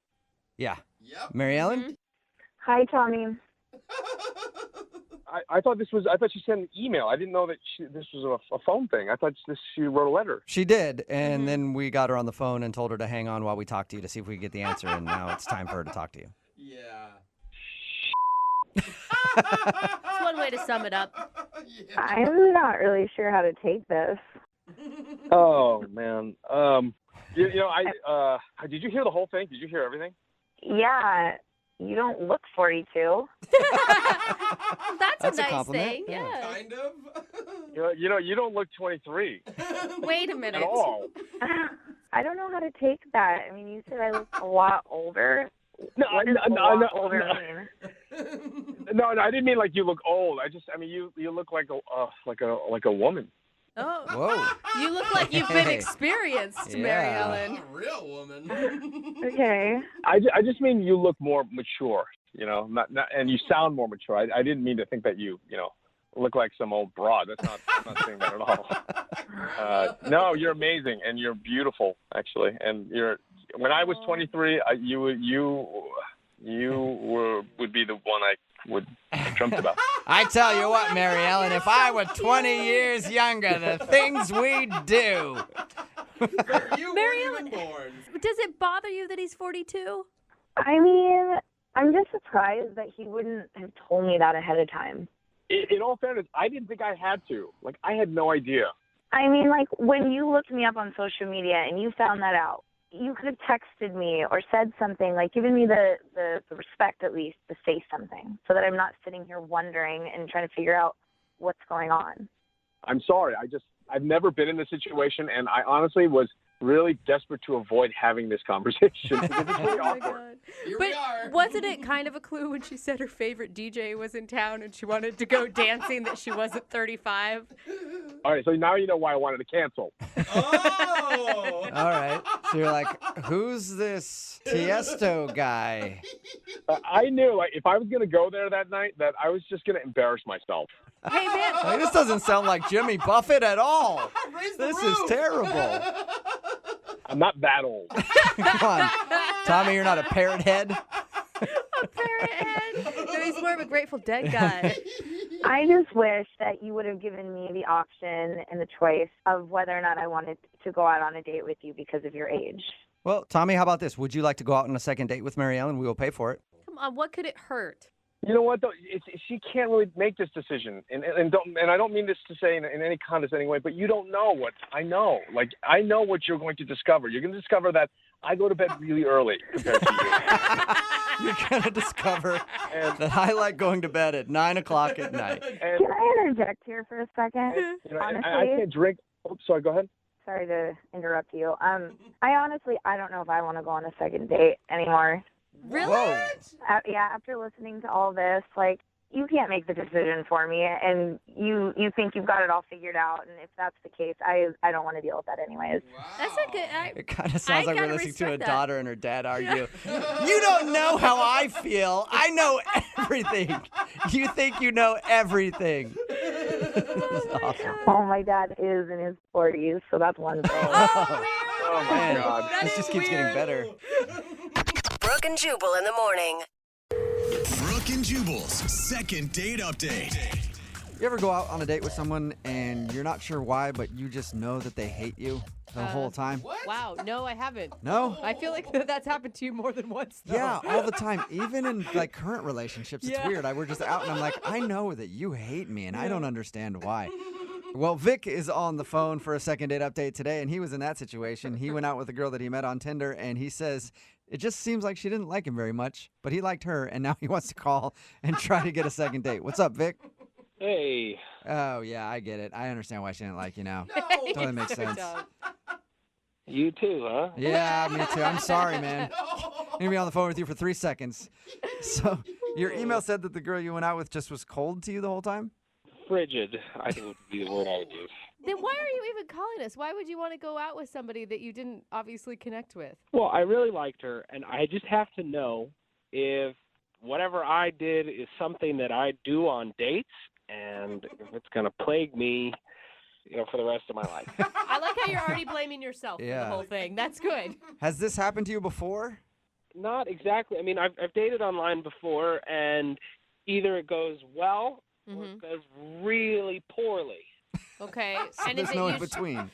Yeah. Yep. Mary Ellen? Hi, Tommy. I thought she sent an email. I didn't know that this was a phone thing. I thought she wrote a letter. She did, and then we got her on the phone and told her to hang on while we talked to you to see if we could get the answer, and now it's time for her to talk to you. Yeah. That's one way to sum it up. I'm not really sure how to take this. Oh man. You know, did you hear the whole thing? Did you hear everything? Yeah, you don't look 42. That's a nice compliment. thing. Yeah. Kind of. You don't look 23 Wait a minute. at all. I don't know how to take that. I mean, you said I look a lot older. No, What does a lot older mean? No, I didn't mean like you look old. I mean you look like a woman. Oh, Whoa. you look like you've been Hey. experienced, Yeah. Mary Ellen. A real woman. Okay. I just mean you look more mature. You know, not and you sound more mature. I didn't mean to think that you look like some old broad. That's not I'm not saying that at all. No, you're amazing and you're beautiful actually. And when I was 23, you would be the one I would have dreamt about. I tell you what, Mary Ellen, if I were 20 years younger, the things we'd do. You Mary weren't Ellen- even born. Does it bother you that he's 42? I mean, I'm just surprised that he wouldn't have told me that ahead of time. In all fairness, I didn't think I had to. Like, I had no idea. I mean, like, when you looked me up on social media and you found that out, you could have texted me or said something, like given me the respect at least to say something so that I'm not sitting here wondering and trying to figure out what's going on. I'm sorry. I've never been in this situation, and I honestly was really desperate to avoid having this conversation because it's really awkward. Here But we are. wasn't it kind of a clue when she said her favorite DJ was in town and she wanted to go dancing that she wasn't 35? All right, so now you know why I wanted to cancel. Oh. All right. So you're like, who's this Tiesto guy? I knew, like, if I was going to go there that night, that I was just going to embarrass myself. Hey, man. Like, this doesn't sound like Jimmy Buffett at all. Raise the This is roof. terrible. I'm not that old. Come on. Tommy, you're not a parrot head? A parrot head. No, he's more of a Grateful Dead guy. I just wish that you would have given me the option and the choice of whether or not I wanted to go out on a date with you because of your age. Well, Tommy, how about this? Would you like to go out on a second date with Mary Ellen? We will pay for it. Come on, what could it hurt? You know what, though? She can't really make this decision. And I don't mean this to say in any condescending way, but you don't know what I know. Like, I know what you're going to discover. You're going to discover that I go to bed really early compared to you. You're going to discover that I like going to bed at 9 o'clock at night. And, Can I interject here for a second? you know, Honestly, I can't drink. Oh, sorry, go ahead. sorry to interrupt you. I don't know if I want to go on a second date anymore. Really? Whoa. Yeah, after listening to all this, like, you can't make the decision for me, and you think you've got it all figured out, and if that's the case, I don't want to deal with that anyways. That's a good. It kind of sounds like we're gotta listening to a respect that. daughter and her dad argue. You don't know how I feel. I know everything. You think you know everything. This is awesome. Oh, my dad is in his 40s, so that's one thing. Oh, my Man, God. this just keeps getting better. Brooke and Jubal in the morning. Brooke and Jubal's second date update. You ever go out on a date with someone and you're not sure why, but you just know that they hate you the whole time? What? Wow, no, I haven't. No? I feel like that's happened to you more than once. Though. Yeah, all the time. Even in like current relationships, it's Yeah. weird. We're just out and I'm like, I know that you hate me and I don't understand why. Well, Vic is on the phone for a second date update today, and he was in that situation. He went out with a girl that he met on Tinder, and he says it just seems like she didn't like him very much, but he liked her, and now he wants to call and try to get a second date. What's up, Vic? Hey. Oh, yeah, I get it. I understand why she didn't like you now. No. Totally makes sense. You too, huh? Yeah, me too. I'm sorry, man. I'm going to be on the phone with you for 3 seconds. So your email said that the girl you went out with just was cold to you the whole time? Frigid, I think would be the word I would use. Then why are you even calling us? Why would you want to go out with somebody that you didn't obviously connect with? Well, I really liked her, and I just have to know if whatever I did is something that I do on dates, and if it's going to plague me, for the rest of my life. I like how you're already blaming yourself for Yeah. the whole thing. That's good. Has this happened to you before? Not exactly. I mean, I've dated online before, and either it goes well Mhm. goes really poorly. Okay. So And is there's it no in usu- between.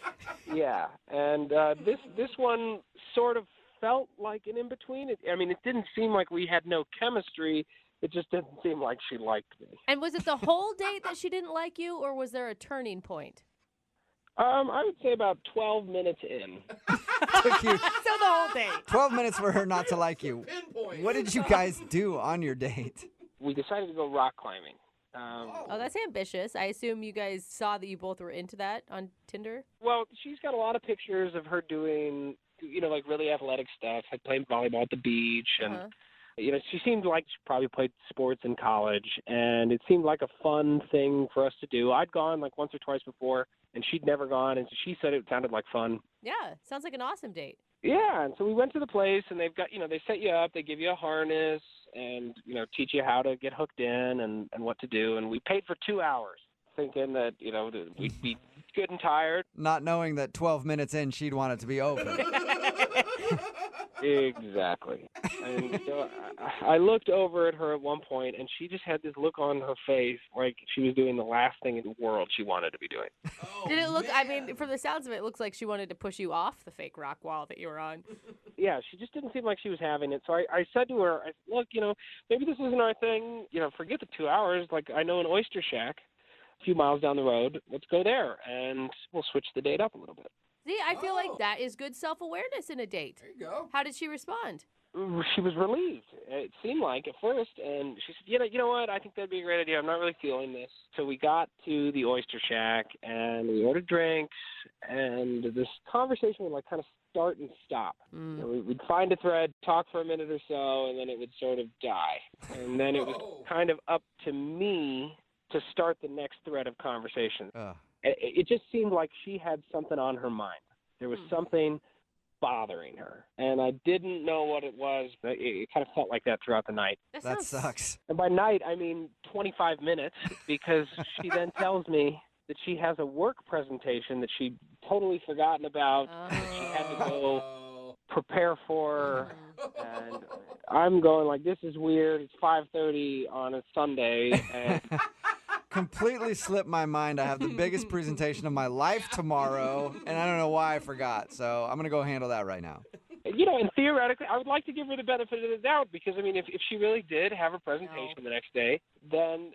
Yeah, and this one sort of felt like an in between. It didn't seem like we had no chemistry. It just didn't seem like she liked me. And was it the whole date that she didn't like you, or was there a turning point? I would say about 12 minutes in. Took you So the whole date. 12 minutes for her not to like you. Pinpoint. What did you guys do on your date? We decided to go rock climbing. Oh, that's ambitious. I assume you guys saw that you both were into that on Tinder. Well, she's got a lot of pictures of her doing, like really athletic stuff, like playing volleyball at the beach. And, Uh-huh. she seemed like she probably played sports in college. And it seemed like a fun thing for us to do. I'd gone like once or twice before, and she'd never gone. And she said it sounded like fun. Yeah, sounds like an awesome date. Yeah, and so we went to the place, and they've got, they set you up, they give you a harness, and, teach you how to get hooked in and what to do. And we paid for 2 hours, thinking that, that we'd be good and tired. Not knowing that 12 minutes in, she'd want it to be over. Exactly. And so I looked over at her at one point, and she just had this look on her face like she was doing the last thing in the world she wanted to be doing. Oh, Did it look, man. from the sounds of it, it looks like she wanted to push you off the fake rock wall that you were on. Yeah, she just didn't seem like she was having it. So I said to her, look, maybe this isn't our thing. Forget the 2 hours. Like, I know an oyster shack a few miles down the road. Let's go there, and we'll switch the date up a little bit. See, I feel like that is good self-awareness in a date. There you go. How did she respond? She was relieved, it seemed like, at first, and she said, you know what, I think that'd be a great idea. I'm not really feeling this. So we got to the oyster shack, and we ordered drinks, and this conversation would, kind of start and stop. We'd find a thread, talk for a minute or so, and then it would sort of die. And then it was kind of up to me to start the next thread of conversation. It just seemed like she had something on her mind. There was something bothering her, and I didn't know what it was. It kind of felt like that throughout the night. That sucks. And by night, I mean 25 minutes, because she then tells me that she has a work presentation that she'd totally forgotten about, that she had to go prepare for, and I'm going like, this is weird. It's 5:30 on a Sunday, and Completely slipped my mind. I have the biggest presentation of my life tomorrow, and I don't know why I forgot. So I'm going to go handle that right now. and theoretically, I would like to give her the benefit of the doubt, because, if she really did have a presentation the next day, then,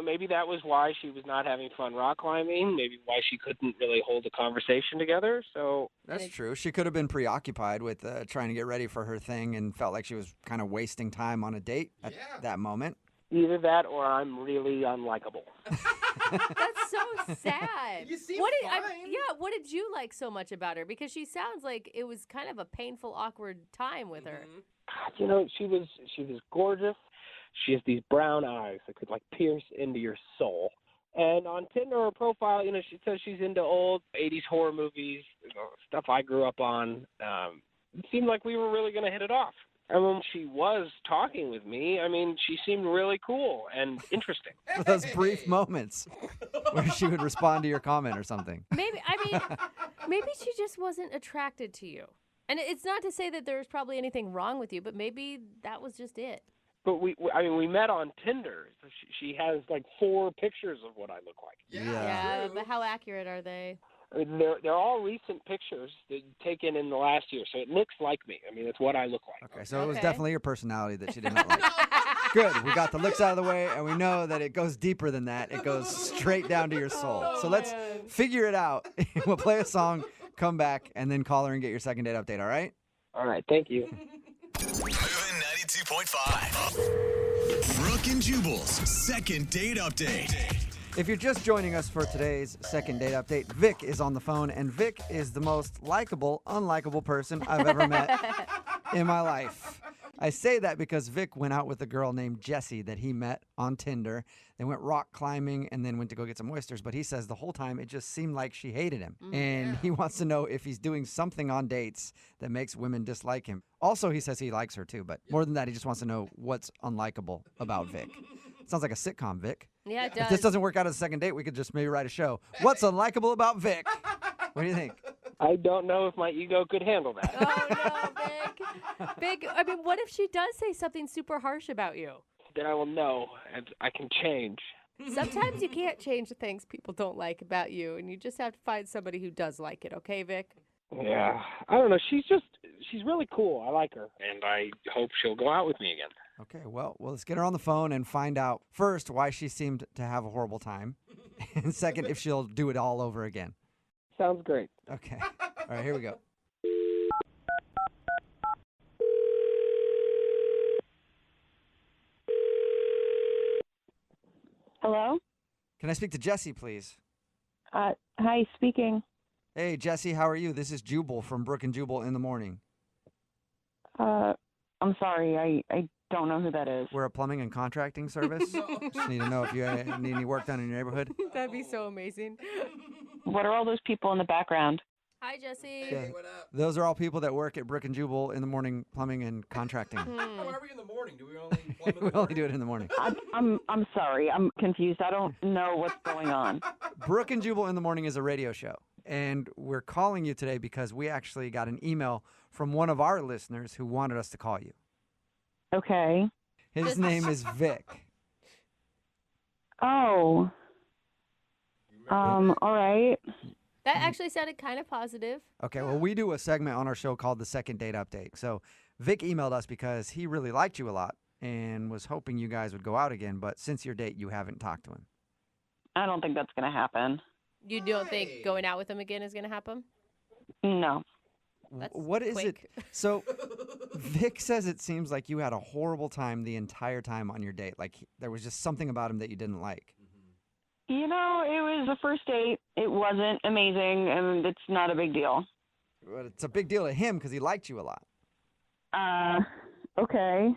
maybe that was why she was not having fun rock climbing, maybe why she couldn't really hold a conversation together. So That's true. She could have been preoccupied with trying to get ready for her thing and felt like she was kind of wasting time on a date at that moment. either that or I'm really unlikable. That's so sad. You seem what did fine. what did you like so much about her? Because she sounds like it was kind of a painful, awkward time with her. She was gorgeous. She has these brown eyes that could pierce into your soul. And on Tinder, her profile, she says she's into old 80s horror movies, stuff I grew up on. It seemed like we were really going to hit it off. And when she was talking with me, she seemed really cool and interesting. Those brief moments where she would respond to your comment or something. Maybe she just wasn't attracted to you. And it's not to say that there's probably anything wrong with you, but maybe that was just it. But we met on Tinder. So she has 4 pictures of what I look like. Yeah, but how accurate are they? They're all recent pictures that taken in the last year, so it looks like me. It's what I look like. Okay, so it was definitely your personality that she didn't like. Good, we got the looks out of the way, and we know that it goes deeper than that. It goes straight down to your soul. So let's figure it out. We'll play a song, come back, and then call her and get your second date update, all right? All right, thank you. Moving 92.5. Brooke and Jubal's second date update. If you're just joining us for today's second date update, Vic is on the phone, and Vic is the most likable, unlikable person I've ever met in my life. I say that because Vic went out with a girl named Jessie that he met on Tinder. They went rock climbing and then went to go get some oysters, but he says the whole time it just seemed like she hated him. And he wants to know if he's doing something on dates that makes women dislike him. Also, he says he likes her too, but more than that, he just wants to know what's unlikable about Vic. Sounds like a sitcom, Vic. Yeah, it does. If this doesn't work out as a second date, we could just maybe write a show. What's unlikable about Vic? What do you think? I don't know if my ego could handle that. Oh, no, Vic. Vic, what if she does say something super harsh about you? Then I will know, and I can change. Sometimes you can't change the things people don't like about you, and you just have to find somebody who does like it. Okay, Vic? Yeah, I don't know. She's really cool. I like her, and I hope she'll go out with me again. Okay, well, let's get her on the phone and find out first why she seemed to have a horrible time, and second, if she'll do it all over again. Sounds great. Okay. All right, here we go. Hello? Can I speak to Jesse, please? Hi, speaking. Hey, Jesse, how are you? This is Jubal from Brooke and Jubal in the morning. I'm sorry, I don't know who that is. We're a plumbing and contracting service. Just need to know if you need any work done in your neighborhood. That'd be so amazing. What are all those people in the background? Hi, Jesse. Yeah, those are all people that work at Brooke and Jubal in the morning, plumbing and contracting. Why are we in the morning? Do we only plumb in the We only morning? do it in the morning. I'm sorry, I'm confused. I don't know what's going on. Brooke and Jubal in the morning is a radio show, and we're calling you today because we actually got an email from one of our listeners who wanted us to call you. Okay. His name is Vic. Oh. All right. That actually sounded kind of positive. Okay, well, we do a segment on our show called the Second Date Update. So Vic emailed us because he really liked you a lot and was hoping you guys would go out again, but since your date, you haven't talked to him. I don't think that's going to happen. You don't think going out with him again is going to happen? No. That's What is quick. it? So Vic says it seems like you had a horrible time the entire time on your date. Like there was just something about him that you didn't like. You know, it was a first date. It wasn't amazing, and it's not a big deal. But it's a big deal to him because he liked you a lot. Okay.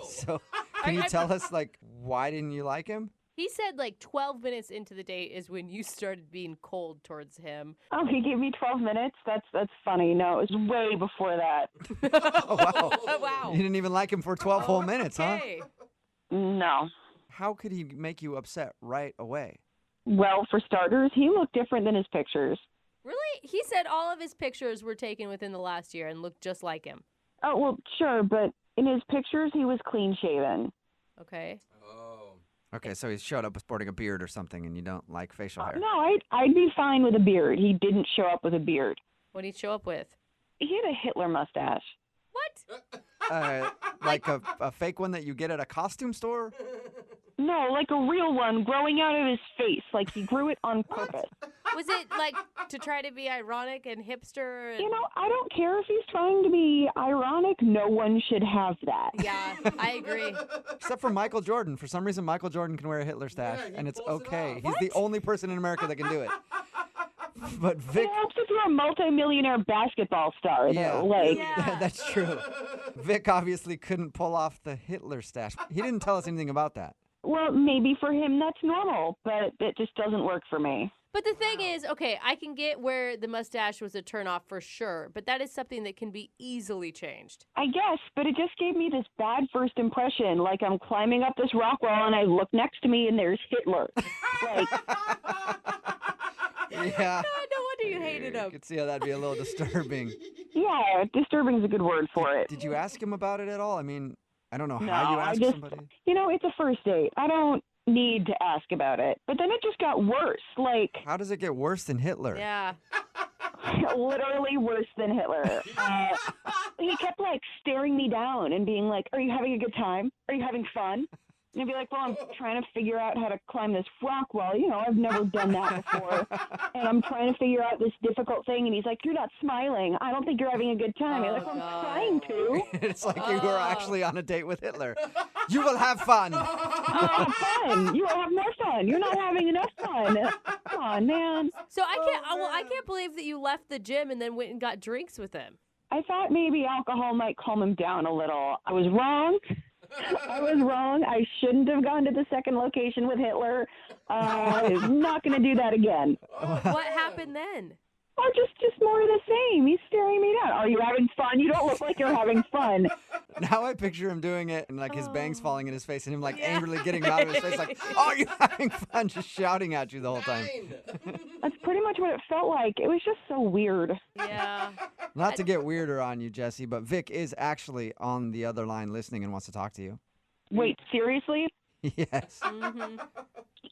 So can you tell us, like, why didn't you like him? He said like 12 minutes into the date is when you started being cold towards him. Oh, he gave me 12 minutes? That's funny. No, it was way before that. Oh, wow. Wow. You didn't even like him for 12 whole minutes, huh? Okay. No. How could he make you upset right away? Well, for starters, he looked different than his pictures. Really? He said all of his pictures were taken within the last year and looked just like him. Oh, well, sure, but in his pictures, he was clean shaven. Okay. Oh. Okay, so he showed up sporting a beard or something, and you don't like facial hair. No, I'd be fine with a beard. He didn't show up with a beard. What did he show up with? He had a Hitler mustache. What? Like a fake one that you get at a costume store? No, like a real one growing out of his face. Like he grew it on purpose. Was it like to try to be ironic and hipster? And... You know, I don't care if he's trying to be ironic. No one should have that. Yeah, I agree. Except for Michael Jordan. For some reason, Michael Jordan can wear a Hitler stash, he and it's pulls it okay. off. He's the only person in America that can do it. But Vic... It helps if you're a multimillionaire basketball star, Yeah, though. Like, that's true. Vic obviously couldn't pull off the Hitler stash. He didn't tell us anything about that. well, maybe for him that's normal, but it just doesn't work for me. But the thing is, okay, I can get where the mustache was a turnoff for sure, but that is something that can be easily changed. I guess, but it just gave me this bad first impression. Like I'm climbing up this rock wall and I look next to me and there's Hitler. Like, Yeah. No wonder you hated I him. could see how that'd be a little disturbing. yeah, disturbing is a good word for it. Did you ask him about it at all? I mean, I don't know No, how you I ask just, somebody. you know, it's a first date. I don't need to ask about it. But then it just got worse. Like, How does it get worse than Hitler? Yeah. literally worse than Hitler. He kept like staring me down and being like, "Are you having a good time? Are you having fun?" And I'd be like, "Well, I'm trying to figure out how to climb this rock wall. You know, I've never done that before, and I'm trying to figure out this difficult thing." And he's like, "You're not smiling. I don't think you're having a good time." I'm like, "Well, I'm trying to." It's like you were actually on a date with Hitler. You will have fun. Have fun. You will have more fun. You're not having enough fun. Come on, man. So I can't believe that you left the gym and then went and got drinks with him. I thought maybe alcohol might calm him down a little. I was wrong. I shouldn't have gone to the second location with Hitler. I'm not going to do that again. What happened then? Or just more of the same. He's staring me down. Are you having fun? You don't look like you're having fun. Now I picture him doing it and like his bangs falling in his face and him like angrily getting them out of his face like, "Oh, you're having fun," just shouting at you the whole time. That's pretty much what it felt like. It was just so weird. Yeah. Not to get weirder on you, Jesse, but Vic is actually on the other line listening and wants to talk to you. Wait, seriously? Yes. Mm-hmm.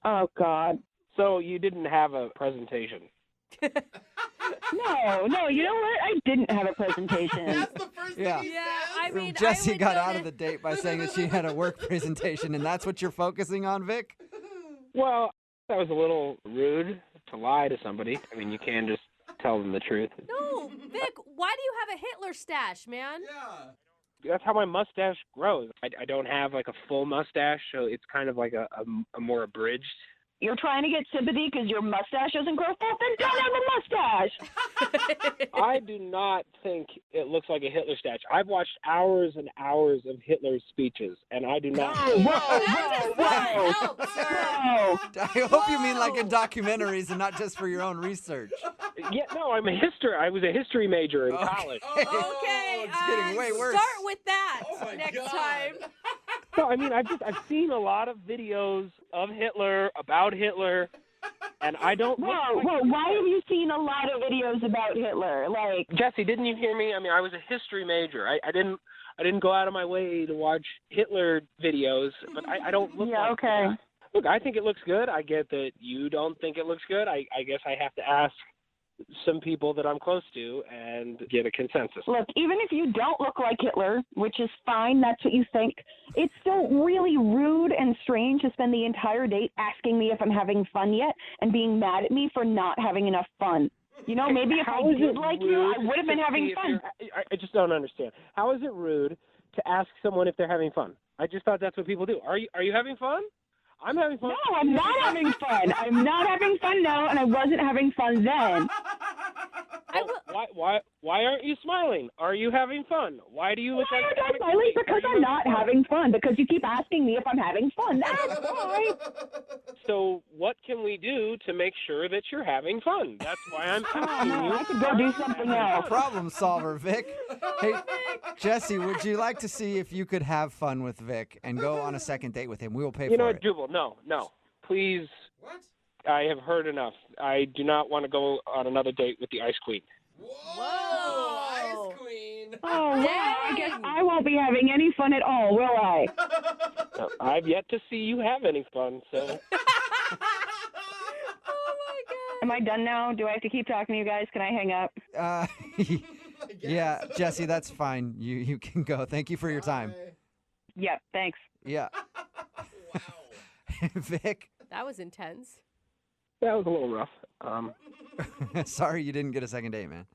Oh, God. So you didn't have a presentation. No, you know what? I didn't have a presentation. That's the first thing Yeah. he Yeah, says? I mean, Jesse I would got go out to- of the date by saying that she had a work presentation, and that's what you're focusing on, Vic? Well, that was a little rude to lie to somebody. I mean, you can just tell them the truth. No, Vic, why do you have a Hitler stash, man? Yeah. That's how my mustache grows. I don't have like a full mustache, so it's kind of like a more abridged. You're trying to get sympathy because your mustache doesn't grow full? Then don't have a mustache. I do not think it looks like a Hitler stash. I've watched hours and hours of Hitler's speeches, and I do not. Whoa. I hope you mean like in documentaries and not just for your own research. Yeah, no, I was a history major in college. Okay, it's getting way worse. Start with that Oh my next God. time. No, I mean, I've seen a lot of videos of Hitler, about Hitler, and I don't. Whoa, why have you seen a lot of videos about Hitler? Like, Jesse, didn't you hear me? I mean, I was a history major. I didn't go out of my way to watch Hitler videos, but I don't look yeah, like okay. Look, I think it looks good. I get that you don't think it looks good. I guess I have to ask some people that I'm close to and get a consensus. Look, even if you don't look like Hitler, which is fine, that's what you think, it's still really rude and strange to spend the entire date asking me if I'm having fun yet and being mad at me for not having enough fun. You know, maybe if I did like you, I would have been having fun. I just don't understand. How is it rude to ask someone if they're having fun? I just thought that's what people do. Are you having fun? I'm having fun. No, I'm not having fun. I'm not having fun now, and I wasn't having fun then. Why aren't you smiling? Are you having fun? Why do you look like I'm smiling because I'm not having fun, because you keep asking me if I'm having fun. That's why. So what can we do to make sure that you're having fun? That's why I'm asking you. I could go do something else. Problem solver, Vic. Hey, Jesse, would you like to see if you could have fun with Vic and go on a second date with him? We will pay You know for what, it. Jubal? No. Please. What? I have heard enough. I do not want to go on another date with the Ice Queen. Whoa! Ice Queen! Oh, well, I guess I won't be having any fun at all, will I? I've yet to see you have any fun, so. Am I done now? Do I have to keep talking to you guys? Can I hang up? Yeah, Jesse, that's fine. You can go. Thank you for your time. Yep, thanks. Yeah. Wow. Vic, That was intense. That was a little rough. sorry you didn't get a second date, man.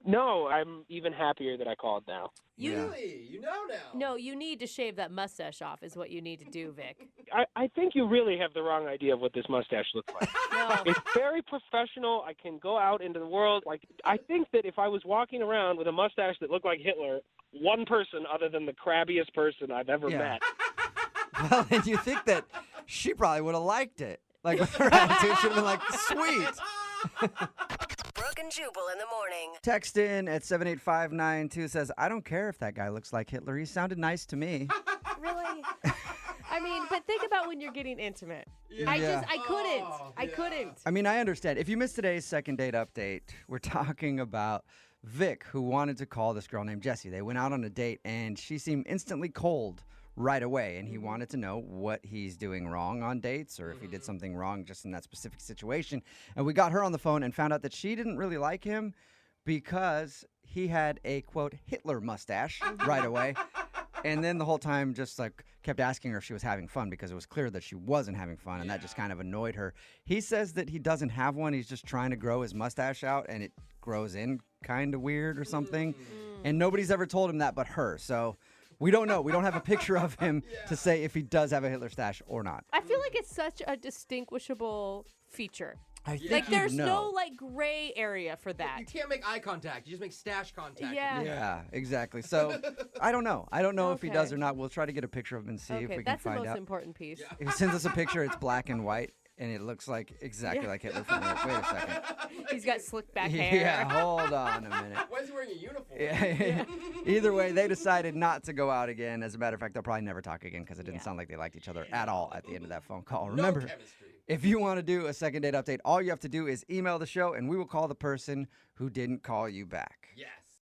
No, I'm even happier that I called now. Really? You know now. No, you need to shave that mustache off is what you need to do, Vic. I think you really have the wrong idea of what this mustache looks like. No. It's very professional. I can go out into the world. Like, I think that if I was walking around with a mustache that looked like Hitler, one person other than the crabbiest person I've ever Yeah. met. Well, and you think that she probably would have liked it. Like, with her attitude, she'd have been like, sweet. Brooke and Jubal in the morning. Text in at 78592 says, I don't care if that guy looks like Hitler. He sounded nice to me. Really? I mean, but think about when you're getting intimate. Yeah. I couldn't. Oh, I yeah. couldn't. I mean, I understand. If you missed today's second date update, we're talking about Vic, who wanted to call this girl named Jessie. They went out on a date, and she seemed instantly cold right away, and he wanted to know what he's doing wrong on dates or if he did something wrong just in that specific situation. And we got her on the phone and found out that she didn't really like him because he had a, quote, Hitler mustache right away. And then the whole time just like kept asking her if she was having fun because it was clear that she wasn't having fun, and that just kind of annoyed her. He says that he doesn't have one. He's just trying to grow his mustache out, and it grows in kind of weird or something. And nobody's ever told him that but her. So we don't know. We don't have a picture of him to say if he does have a Hitler stash or not. I feel like it's such a distinguishable feature. I think Like, you'd there's know. no, like, gray area for that. You can't make eye contact. You just make stash contact. Yeah. Yeah, exactly. So I don't know. I don't know if he does Okay. or not. We'll try to get a picture of him and see if Okay, we can that's the find most out. important piece. If he sends us a picture, it's black and white, and it looks like exactly like Hitler from there. Wait a second. He's got slick back hair. Yeah, hold on a minute. Why is he wearing a uniform? Yeah. Either way, they decided not to go out again. As a matter of fact, they'll probably never talk again because it didn't sound like they liked each other at all at the end of that phone call. Remember, No chemistry. if you want to do a second date update, all you have to do is email the show, and we will call the person who didn't call you back. Yes.